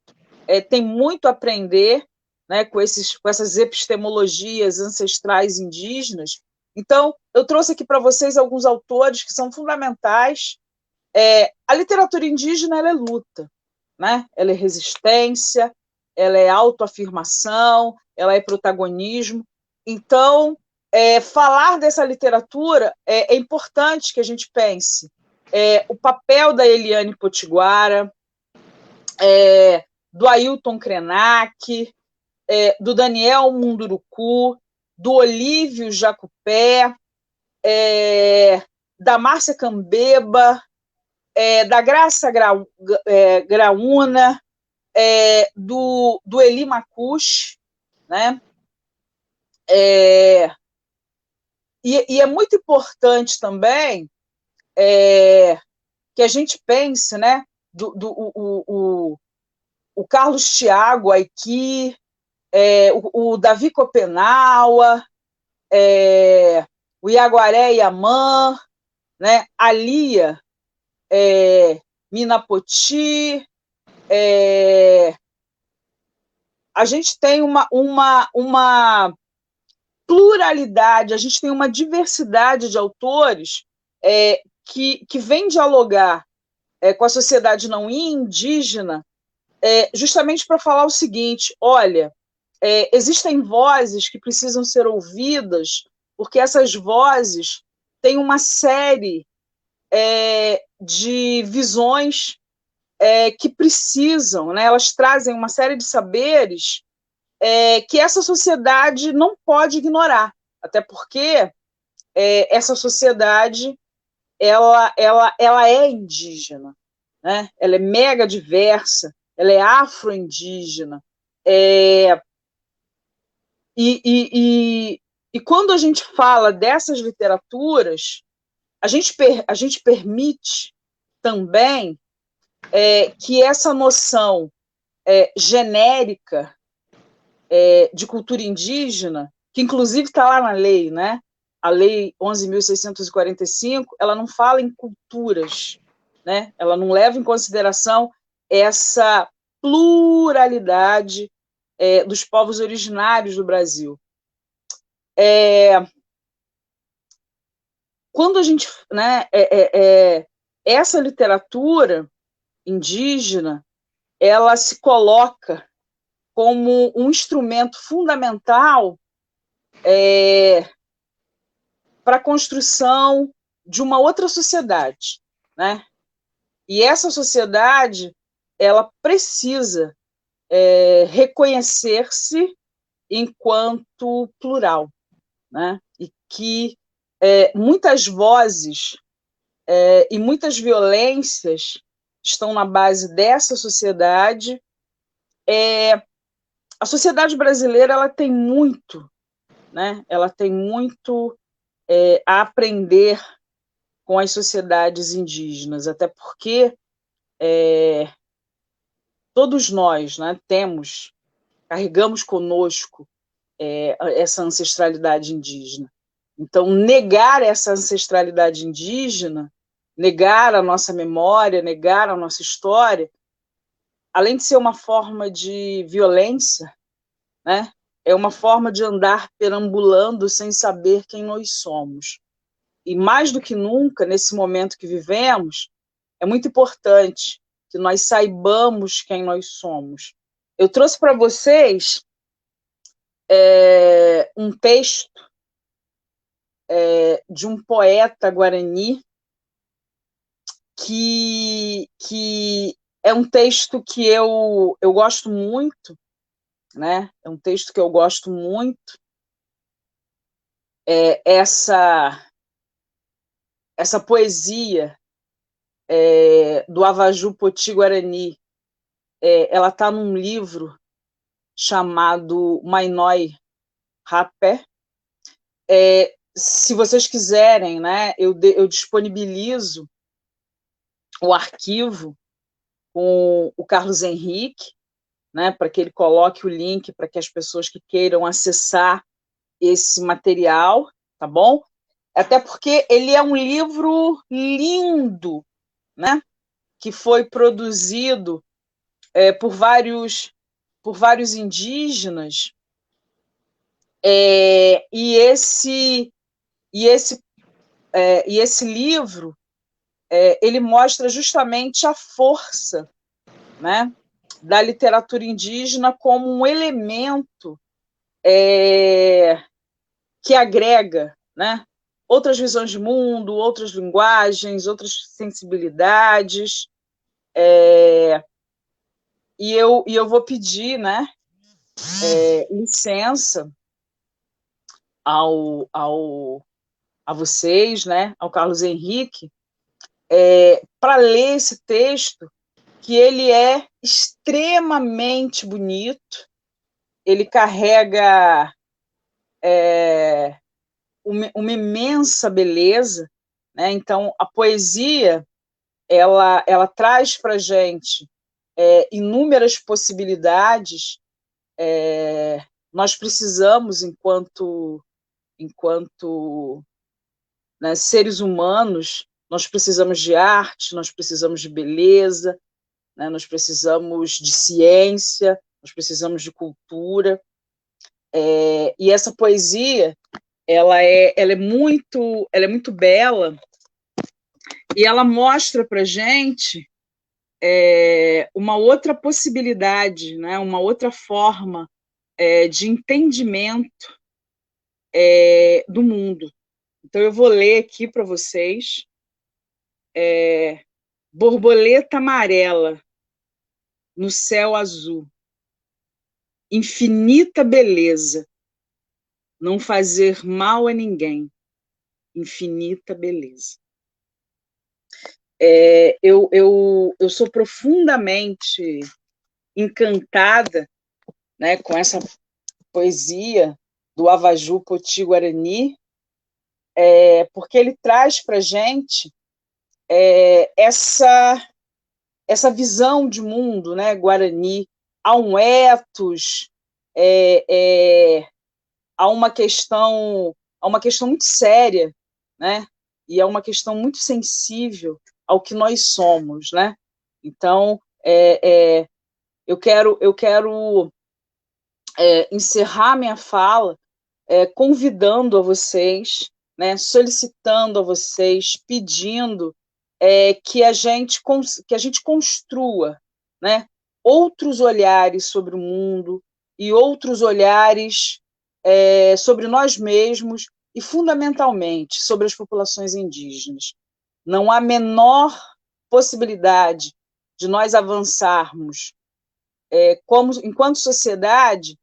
tem muito a aprender, né, com essas epistemologias ancestrais indígenas. Então, eu trouxe aqui para vocês alguns autores que são fundamentais. A literatura indígena ela é luta, né? Ela é resistência, ela é autoafirmação, ela é protagonismo. Então, falar dessa literatura é importante que a gente pense o papel da Eliane Potiguara, do Ailton Krenak, do Daniel Munduruku, do Olívio Jacupé, da Márcia Cambeba, da Graça Graúna, do Eli Macuche, né? E é muito importante também que a gente pense, né, o Carlos Thiago Aiki, o Davi Copenaua, o Iaguaré Yaman, né, a Lia Minapoti. A gente tem uma pluralidade, a gente tem uma diversidade de autores que vem dialogar com a sociedade não indígena, justamente para falar o seguinte: olha, existem vozes que precisam ser ouvidas, porque essas vozes têm uma série de visões que precisam, né, elas trazem uma série de saberes que essa sociedade não pode ignorar, até porque essa sociedade ela é indígena, né? Ela é mega diversa, ela é afro-indígena, e quando a gente fala dessas literaturas, a gente permite também que essa noção genérica de cultura indígena, que inclusive está lá na lei, né? A Lei 11.645, ela não fala em culturas, né? Ela não leva em consideração essa pluralidade dos povos originários do Brasil. Quando a gente, né, essa literatura indígena, ela se coloca como um instrumento fundamental para a construção de uma outra sociedade, né? E essa sociedade ela precisa reconhecer-se enquanto plural, né? E que muitas vozes e muitas violências estão na base dessa sociedade. A sociedade brasileira ela tem muito, né? Ela tem muito a aprender com as sociedades indígenas, até porque todos nós, né, carregamos conosco essa ancestralidade indígena. Então, negar essa ancestralidade indígena, negar a nossa memória, negar a nossa história, além de ser uma forma de violência, né, é uma forma de andar perambulando sem saber quem nós somos. E mais do que nunca, nesse momento que vivemos, é muito importante que nós saibamos quem nós somos. Eu trouxe para vocês um texto de um poeta guarani que é um texto que eu gosto muito, né? É um texto que eu gosto muito. Essa poesia do Avaju Poti-Guarani, ela está num livro chamado Mainói Rapé. Se vocês quiserem, né, eu disponibilizo o arquivo com o Carlos Henrique, né, para que ele coloque o link para que as pessoas que queiram acessar esse material, tá bom? Até porque ele é um livro lindo, né? Que foi produzido por vários indígenas, e esse livro ele mostra justamente a força, né, da literatura indígena como um elemento que agrega, né, outras visões de mundo, outras linguagens, outras sensibilidades. E eu vou pedir, né, licença a vocês, né, ao Carlos Henrique, para ler esse texto, que ele é extremamente bonito, ele carrega uma imensa beleza, né? Então, a poesia, ela traz para a gente inúmeras possibilidades. Nós precisamos, enquanto né, seres humanos, nós precisamos de arte, nós precisamos de beleza, né, nós precisamos de ciência, nós precisamos de cultura, e essa poesia ela é muito bela, e ela mostra para a gente uma outra possibilidade, né, uma outra forma de entendimento do mundo. Então, eu vou ler aqui para vocês. Borboleta amarela no céu azul, infinita beleza, não fazer mal a ninguém, infinita beleza. Eu sou profundamente encantada, né, com essa poesia do Avaju Poti-Guarani, porque ele traz para a gente essa visão de mundo, né, Guarani, há um ethos, há uma questão muito séria, né, e é uma questão muito sensível ao que nós somos, né? Então, eu quero encerrar minha fala convidando a vocês, né, solicitando a vocês, pedindo que a gente construa, né, outros olhares sobre o mundo e outros olhares sobre nós mesmos e, fundamentalmente, sobre as populações indígenas. Não há menor possibilidade de nós avançarmos enquanto sociedade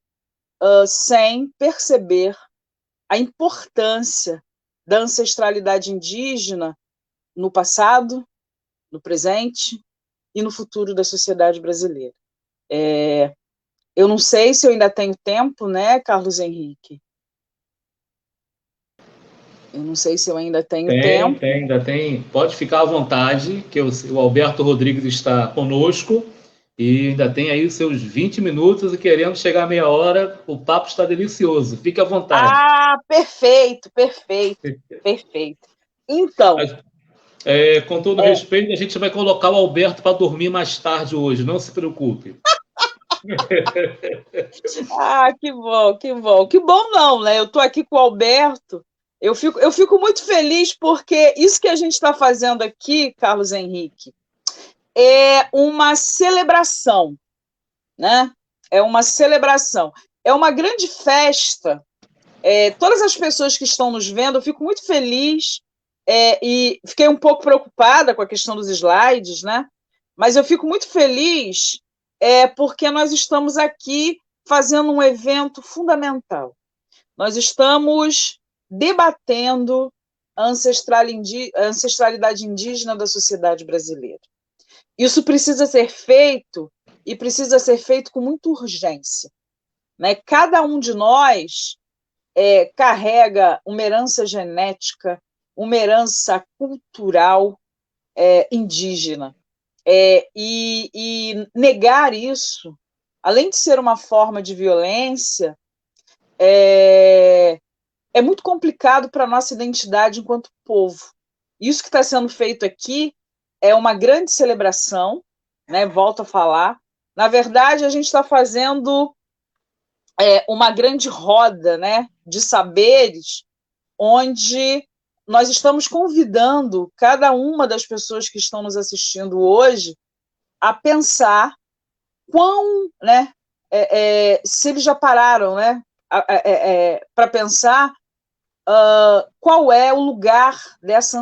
sem perceber a importância da ancestralidade indígena no passado, no presente e no futuro da sociedade brasileira. Eu não sei se eu ainda tenho tempo, né, Carlos Henrique? Eu não sei se eu ainda tenho tempo. Ainda tem. Pode ficar à vontade, que o Alberto Rodrigues está conosco e ainda tem aí os seus 20 minutos e querendo chegar a meia hora, o papo está delicioso. Fique à vontade. Ah, perfeito. Então... Mas, com todo respeito, a gente vai colocar o Alberto para dormir mais tarde hoje, não se preocupe. Ah, que bom, que bom. Que bom não, né? Eu estou aqui com o Alberto. Eu fico muito feliz porque isso que a gente está fazendo aqui, Carlos Henrique, é uma celebração, né? É uma celebração. É uma grande festa. Todas as pessoas que estão nos vendo, eu fico muito feliz e fiquei um pouco preocupada com a questão dos slides, né? Mas eu fico muito feliz porque nós estamos aqui fazendo um evento fundamental. Nós estamos debatendo a ancestralidade indígena da sociedade brasileira. Isso precisa ser feito e precisa ser feito com muita urgência, né? Cada um de nós carrega uma herança genética, uma herança cultural indígena. E negar isso, além de ser uma forma de violência, é muito complicado para a nossa identidade enquanto povo. Isso que está sendo feito aqui é uma grande celebração, né? Volto a falar. Na verdade, a gente está fazendo uma grande roda, né, de saberes, onde nós estamos convidando cada uma das pessoas que estão nos assistindo hoje a pensar né, se eles já pararam, né, para pensar qual é o lugar dessa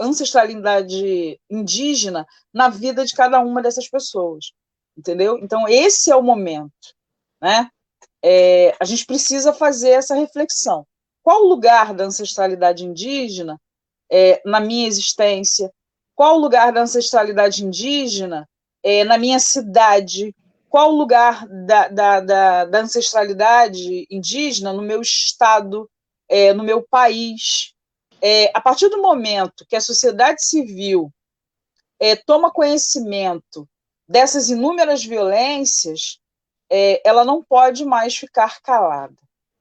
ancestralidade indígena na vida de cada uma dessas pessoas, entendeu? Então, esse é o momento, né? A gente precisa fazer essa reflexão. Qual o lugar da ancestralidade indígena na minha existência? Qual o lugar da ancestralidade indígena na minha cidade? Qual o lugar da ancestralidade indígena no meu estado, no meu país? A partir do momento que a sociedade civil toma conhecimento dessas inúmeras violências, ela não pode mais ficar calada.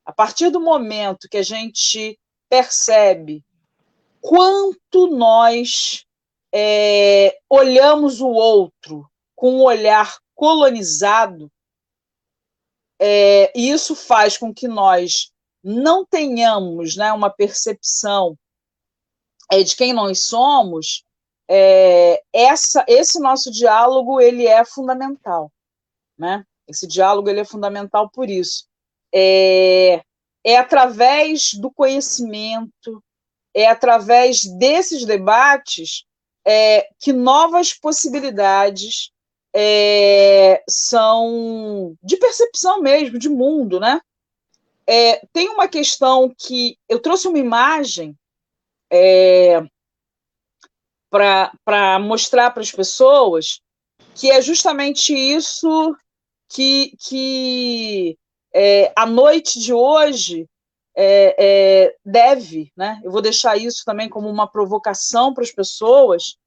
A partir do momento que a gente percebe quanto nós olhamos o outro com um olhar colonizado, e isso faz com que nós não tenhamos, né, uma percepção de quem nós somos, esse nosso diálogo ele é fundamental, né? Esse diálogo ele é fundamental por isso. É através do conhecimento, é através desses debates que novas possibilidades são de percepção mesmo, de mundo, né? Tem uma questão que eu trouxe uma imagem para mostrar para as pessoas que é justamente isso que a noite de hoje deve, né? Eu vou deixar isso também como uma provocação para as pessoas,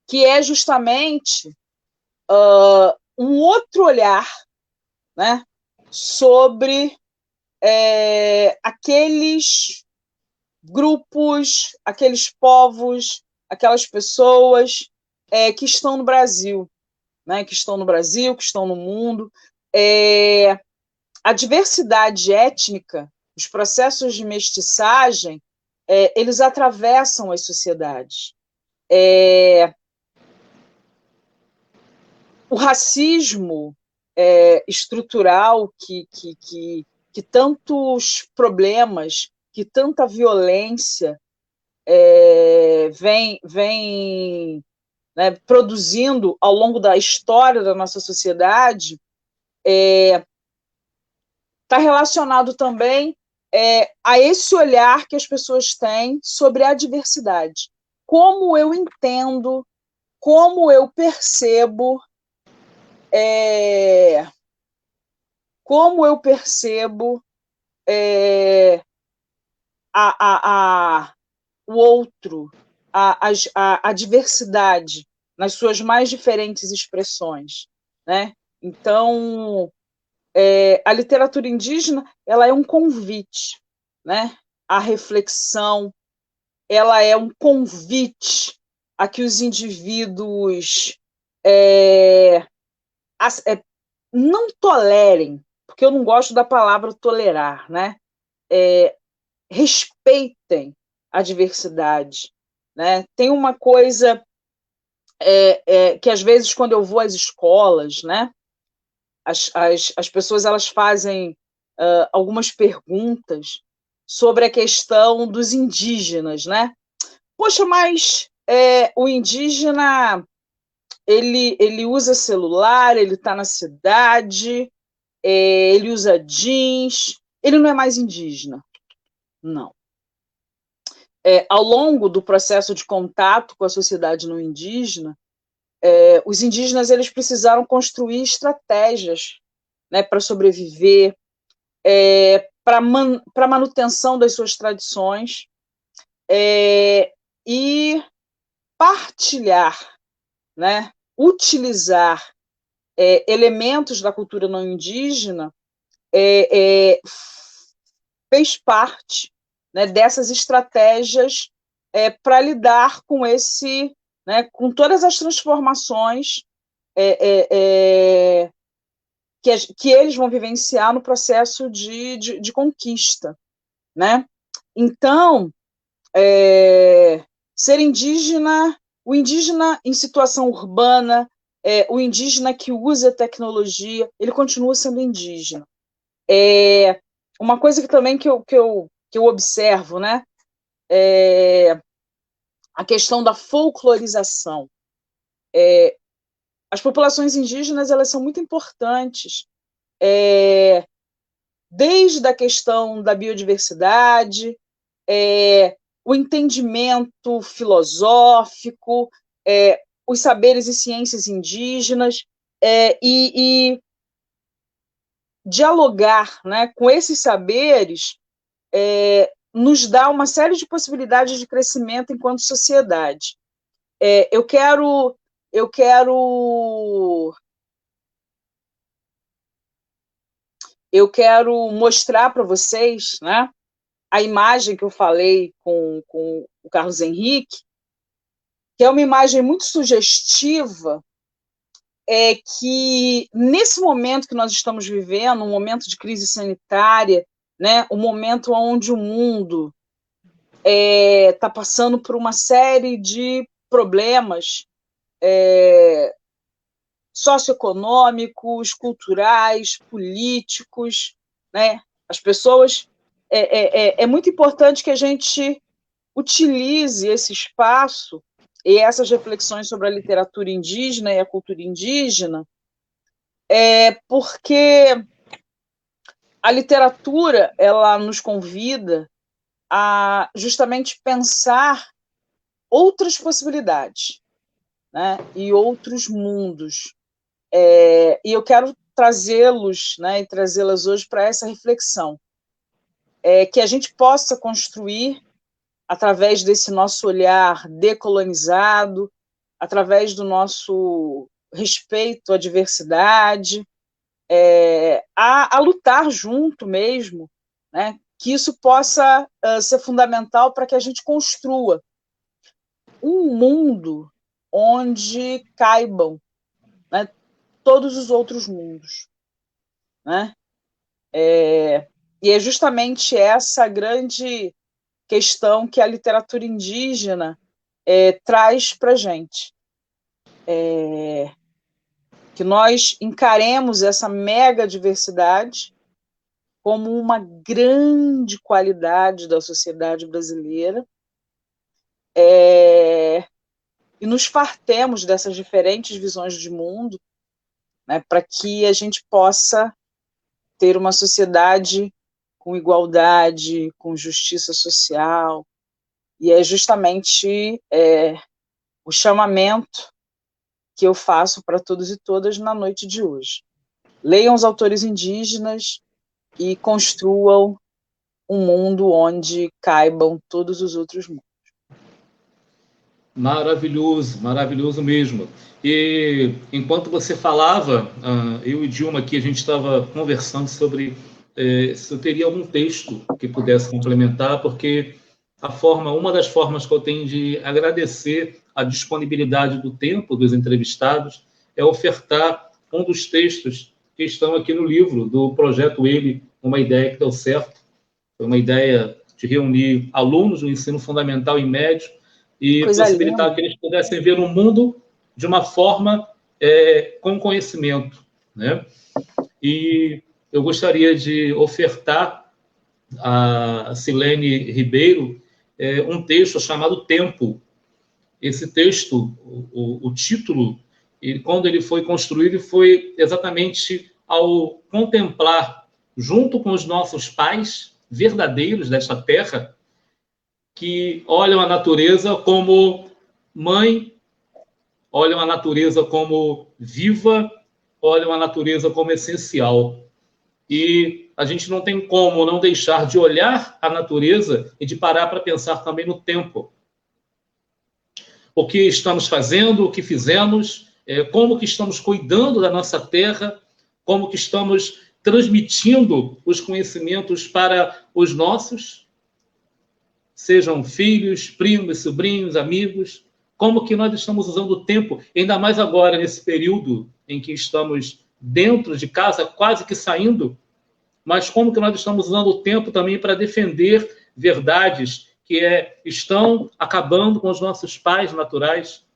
que é justamente um outro olhar, né, sobre aqueles grupos, aqueles povos, aquelas pessoas que estão no Brasil, né, que estão no Brasil, que estão no mundo. A diversidade étnica, os processos de mestiçagem, eles atravessam as sociedades. O racismo estrutural que tantos problemas, que tanta violência vem né, produzindo ao longo da história da nossa sociedade, está relacionado também a esse olhar que as pessoas têm sobre a diversidade. Como eu entendo, como eu percebo, o outro, a diversidade nas suas mais diferentes expressões, né? Então, a literatura indígena ela é um convite, né, à reflexão, ela é um convite a que os indivíduos não tolerem, porque eu não gosto da palavra tolerar, né? Respeitem a diversidade, né? Tem uma coisa que às vezes quando eu vou às escolas, né, as pessoas elas fazem algumas perguntas sobre a questão dos indígenas, né? Poxa, mas o indígena ele usa celular, ele está na cidade, ele usa jeans, ele não é mais indígena. Não. Ao longo do processo de contato com a sociedade não indígena, os indígenas eles precisaram construir estratégias, né, para sobreviver, para manutenção das suas tradições e partilhar, né, utilizar elementos da cultura não indígena fez parte, né, dessas estratégias para lidar com esse, né, com todas as transformações que eles vão vivenciar no processo de conquista, né? Então, ser indígena, o indígena em situação urbana, o indígena que usa tecnologia, ele continua sendo indígena. Uma coisa que também que eu observo, né, a questão da folclorização. As populações indígenas, elas são muito importantes, desde a questão da biodiversidade, o entendimento filosófico, os saberes e ciências indígenas, e dialogar, né, com esses saberes nos dá uma série de possibilidades de crescimento enquanto sociedade. Eu quero mostrar para vocês, né, a imagem que eu falei com o Carlos Henrique, que é uma imagem muito sugestiva, que nesse momento que nós estamos vivendo, um momento de crise sanitária, né, um momento onde o mundo está passando por uma série de problemas socioeconômicos, culturais, políticos, né? As pessoas... É muito importante que a gente utilize esse espaço e essas reflexões sobre a literatura indígena e a cultura indígena, porque a literatura, ela nos convida a justamente pensar outras possibilidades, né, e outros mundos. E eu quero trazê-los, né, e trazê-las hoje para essa reflexão, que a gente possa construir, através desse nosso olhar decolonizado, através do nosso respeito à diversidade, a lutar junto mesmo, né, que isso possa ser fundamental para que a gente construa um mundo onde caibam, né, todos os outros mundos, né? E é justamente essa grande questão que a literatura indígena traz para a gente. Que nós encaremos essa mega diversidade como uma grande qualidade da sociedade brasileira, e nos fartemos dessas diferentes visões de mundo, né, para que a gente possa ter uma sociedade com igualdade, com justiça social, e é justamente o chamamento que eu faço para todos e todas na noite de hoje. Leiam os autores indígenas e construam um mundo onde caibam todos os outros mundos. Maravilhoso, maravilhoso mesmo. E enquanto você falava, eu e Dilma aqui, a gente estava conversando sobre se eu teria algum texto que pudesse complementar, porque uma das formas que eu tenho de agradecer a disponibilidade do tempo dos entrevistados é ofertar um dos textos que estão aqui no livro do Projeto Ele, uma ideia que deu certo. Foi uma ideia de reunir alunos do ensino fundamental e médio e possibilitar que eles pudessem ver o mundo de uma forma com conhecimento, né? E eu gostaria de ofertar a Silene Ribeiro um texto chamado Tempo. Esse texto, o título, quando ele foi construído, foi exatamente ao contemplar, junto com os nossos pais verdadeiros desta terra, que olham a natureza como mãe, olham a natureza como viva, olham a natureza como essencial. E a gente não tem como não deixar de olhar a natureza e de parar para pensar também no tempo. O que estamos fazendo, o que fizemos, como que estamos cuidando da nossa terra, como que estamos transmitindo os conhecimentos para os nossos, sejam filhos, primos, sobrinhos, amigos? Como que nós estamos usando o tempo, ainda mais agora, nesse período em que estamos dentro de casa, quase que saindo, mas como que nós estamos usando o tempo também para defender verdades que estão acabando com os nossos pais naturais,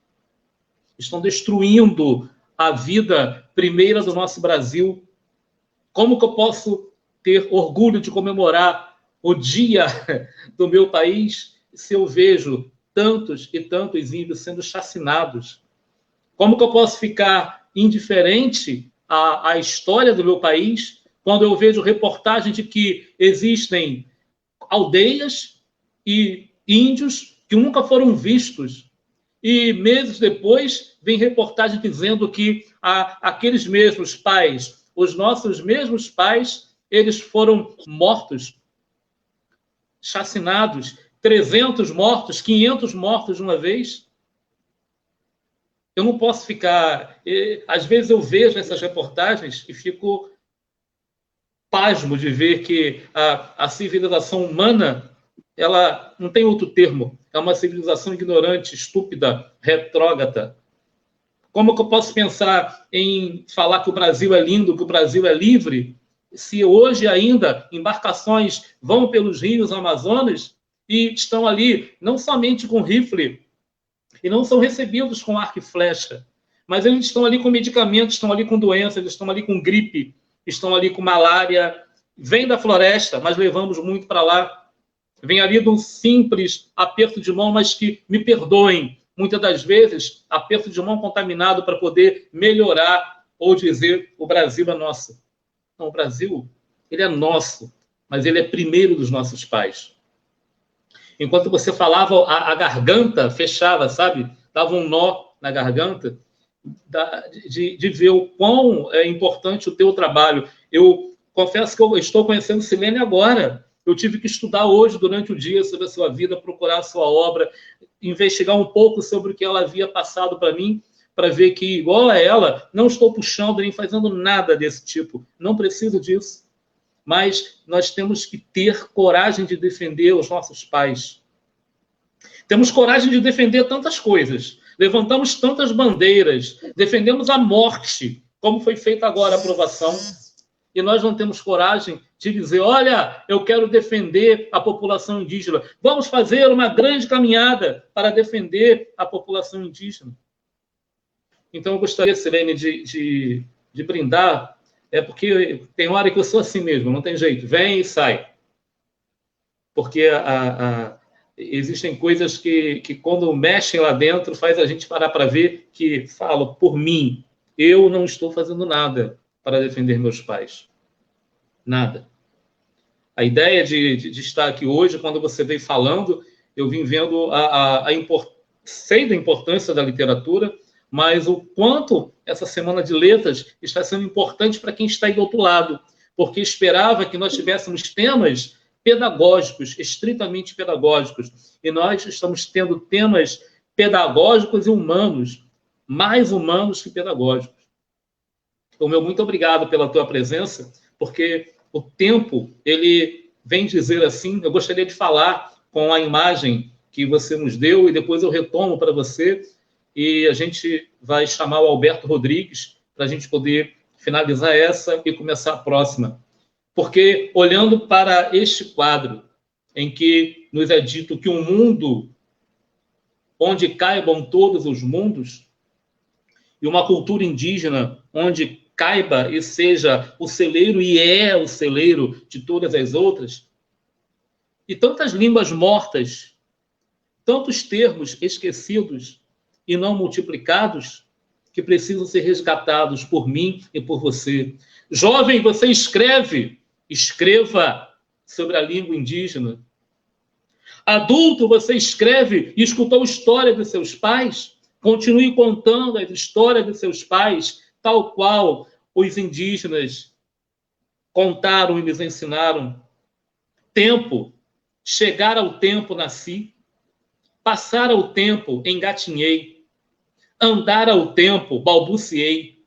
estão destruindo a vida primeira do nosso Brasil. Como que eu posso ter orgulho de comemorar o dia do meu país se eu vejo tantos e tantos índios sendo chacinados? Como que eu posso ficar indiferente à história do meu país quando eu vejo reportagem de que existem aldeias e índios que nunca foram vistos, e meses depois vem reportagem dizendo que aqueles mesmos pais, os nossos mesmos pais, eles foram mortos, chacinados, 300 mortos, 500 mortos de uma vez? Eu não posso ficar... Às vezes eu vejo essas reportagens e fico pasmo de ver que a civilização humana, ela não tem outro termo, é uma civilização ignorante, estúpida, retrógrada. Como que eu posso pensar em falar que o Brasil é lindo, que o Brasil é livre, se hoje ainda embarcações vão pelos rios Amazonas e estão ali não somente com rifle, e não são recebidos com arco e flecha, mas eles estão ali com medicamentos, estão ali com doenças, eles estão ali com gripe, estão ali com malária, vem da floresta, mas levamos muito para lá. Vem ali de um simples aperto de mão, mas que, me perdoem, muitas das vezes, aperto de mão contaminado para poder melhorar ou dizer o Brasil é nosso. Não, o Brasil, ele é nosso, mas ele é primeiro dos nossos pais. Enquanto você falava, a garganta fechava, sabe? Dava um nó na garganta de ver o quão é importante o teu trabalho. Eu confesso que eu estou conhecendo Silene agora. Eu tive que estudar hoje, durante o dia, sobre a sua vida, procurar a sua obra, investigar um pouco sobre o que ela havia passado para mim, para ver que, igual a ela, não estou puxando nem fazendo nada desse tipo. Não preciso disso. Mas nós temos que ter coragem de defender os nossos pais. Temos coragem de defender tantas coisas. Levantamos tantas bandeiras. Defendemos a morte, como foi feita agora a aprovação. E nós não temos coragem de dizer, olha, eu quero defender a população indígena. Vamos fazer uma grande caminhada para defender a população indígena. Então, eu gostaria, Silene, de brindar, porque tem hora que eu sou assim mesmo, não tem jeito, vem e sai. Porque existem coisas que quando mexem lá dentro, faz a gente parar para ver que, falo, por mim, eu não estou fazendo nada para defender meus pais. Nada. A ideia de estar aqui hoje, quando você veio falando, eu vim vendo sei da importância da literatura, mas o quanto essa Semana de Letras está sendo importante para quem está aí do outro lado, porque esperava que nós tivéssemos temas pedagógicos, estritamente pedagógicos, e nós estamos tendo temas pedagógicos e humanos, mais humanos que pedagógicos. Então, meu muito obrigado pela tua presença, porque o tempo, ele vem dizer assim, eu gostaria de falar com a imagem que você nos deu, e depois eu retomo para você, e a gente vai chamar o Alberto Rodrigues para a gente poder finalizar essa e começar a próxima. Porque, olhando para este quadro, em que nos é dito que um mundo onde caibam todos os mundos, e uma cultura indígena onde caiba e seja o celeiro, e é o celeiro de todas as outras, e tantas línguas mortas, tantos termos esquecidos e não multiplicados, que precisam ser resgatados por mim e por você. Jovem, você escreva sobre a língua indígena. Adulto, você escreve e escutou a história dos seus pais, continue contando a história dos seus pais, tal qual os indígenas contaram e nos ensinaram. Tempo, chegar ao tempo, nasci. Passar ao tempo, engatinhei. Andar ao tempo, balbuciei.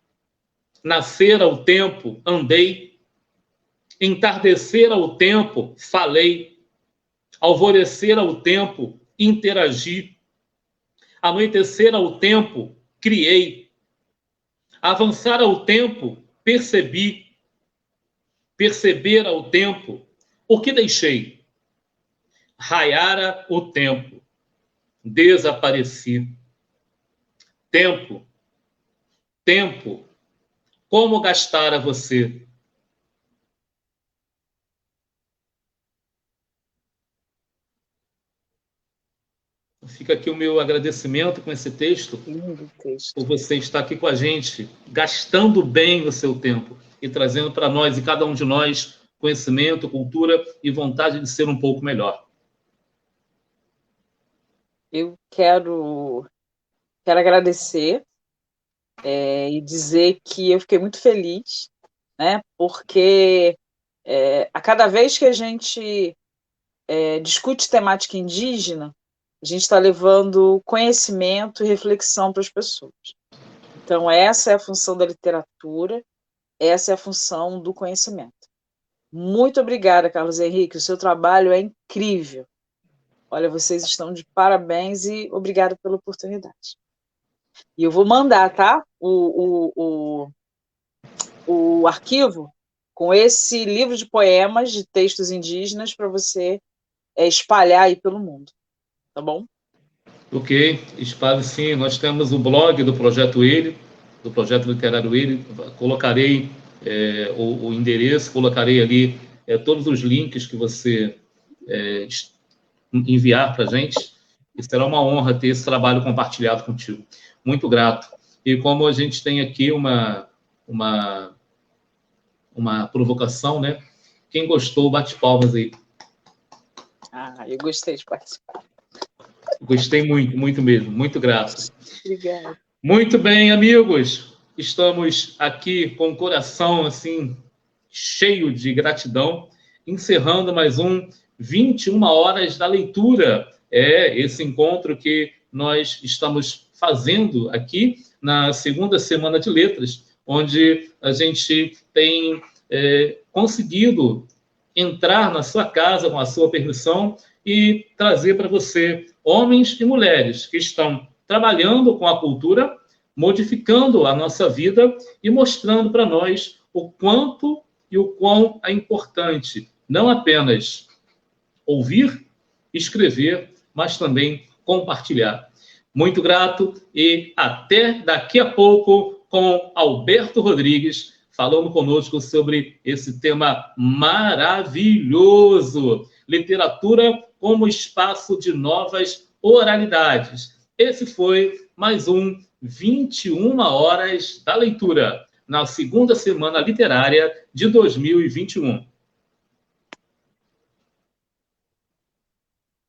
Nascer ao tempo, andei. Entardecer ao tempo, falei. Alvorecer ao tempo, interagi. Anoitecer ao tempo, criei. Avançar ao tempo, percebi. Perceber ao tempo, o que deixei? Raiara o tempo, desapareci. Tempo, tempo, como gastar a você? Fica aqui o meu agradecimento com esse texto, por você estar aqui com a gente, gastando bem o seu tempo e trazendo para nós e cada um de nós conhecimento, cultura e vontade de ser um pouco melhor. Eu quero agradecer e dizer que eu fiquei muito feliz, né, porque a cada vez que a gente discute temática indígena, a gente está levando conhecimento e reflexão para as pessoas. Então, essa é a função da literatura, essa é a função do conhecimento. Muito obrigada, Carlos Henrique, o seu trabalho é incrível. Olha, vocês estão de parabéns e obrigada pela oportunidade. E eu vou mandar, tá? O arquivo com esse livro de poemas, de textos indígenas, para você espalhar aí pelo mundo. Tá bom? Ok, espalhe sim. Nós temos o blog do Projeto Ele, do Projeto Literário Ele. Colocarei o endereço, colocarei ali todos os links que você enviar para a gente. E será uma honra ter esse trabalho compartilhado contigo. Muito grato. E como a gente tem aqui uma provocação, né? Quem gostou, bate palmas aí. Eu gostei de participar. Gostei muito, muito mesmo. Muito grato. Obrigada. Muito bem, amigos. Estamos aqui com o coração assim cheio de gratidão, encerrando mais um 21 horas da leitura. Esse encontro que nós estamos fazendo aqui na segunda semana de letras, onde a gente tem conseguido entrar na sua casa com a sua permissão e trazer para você homens e mulheres que estão trabalhando com a cultura, modificando a nossa vida e mostrando para nós o quanto e o quão é importante não apenas ouvir, escrever, mas também compartilhar. Muito grato e até daqui a pouco com Alberto Rodrigues, falando conosco sobre esse tema maravilhoso, literatura como espaço de novas oralidades. Esse foi mais um 21 horas da leitura, na segunda semana literária de 2021.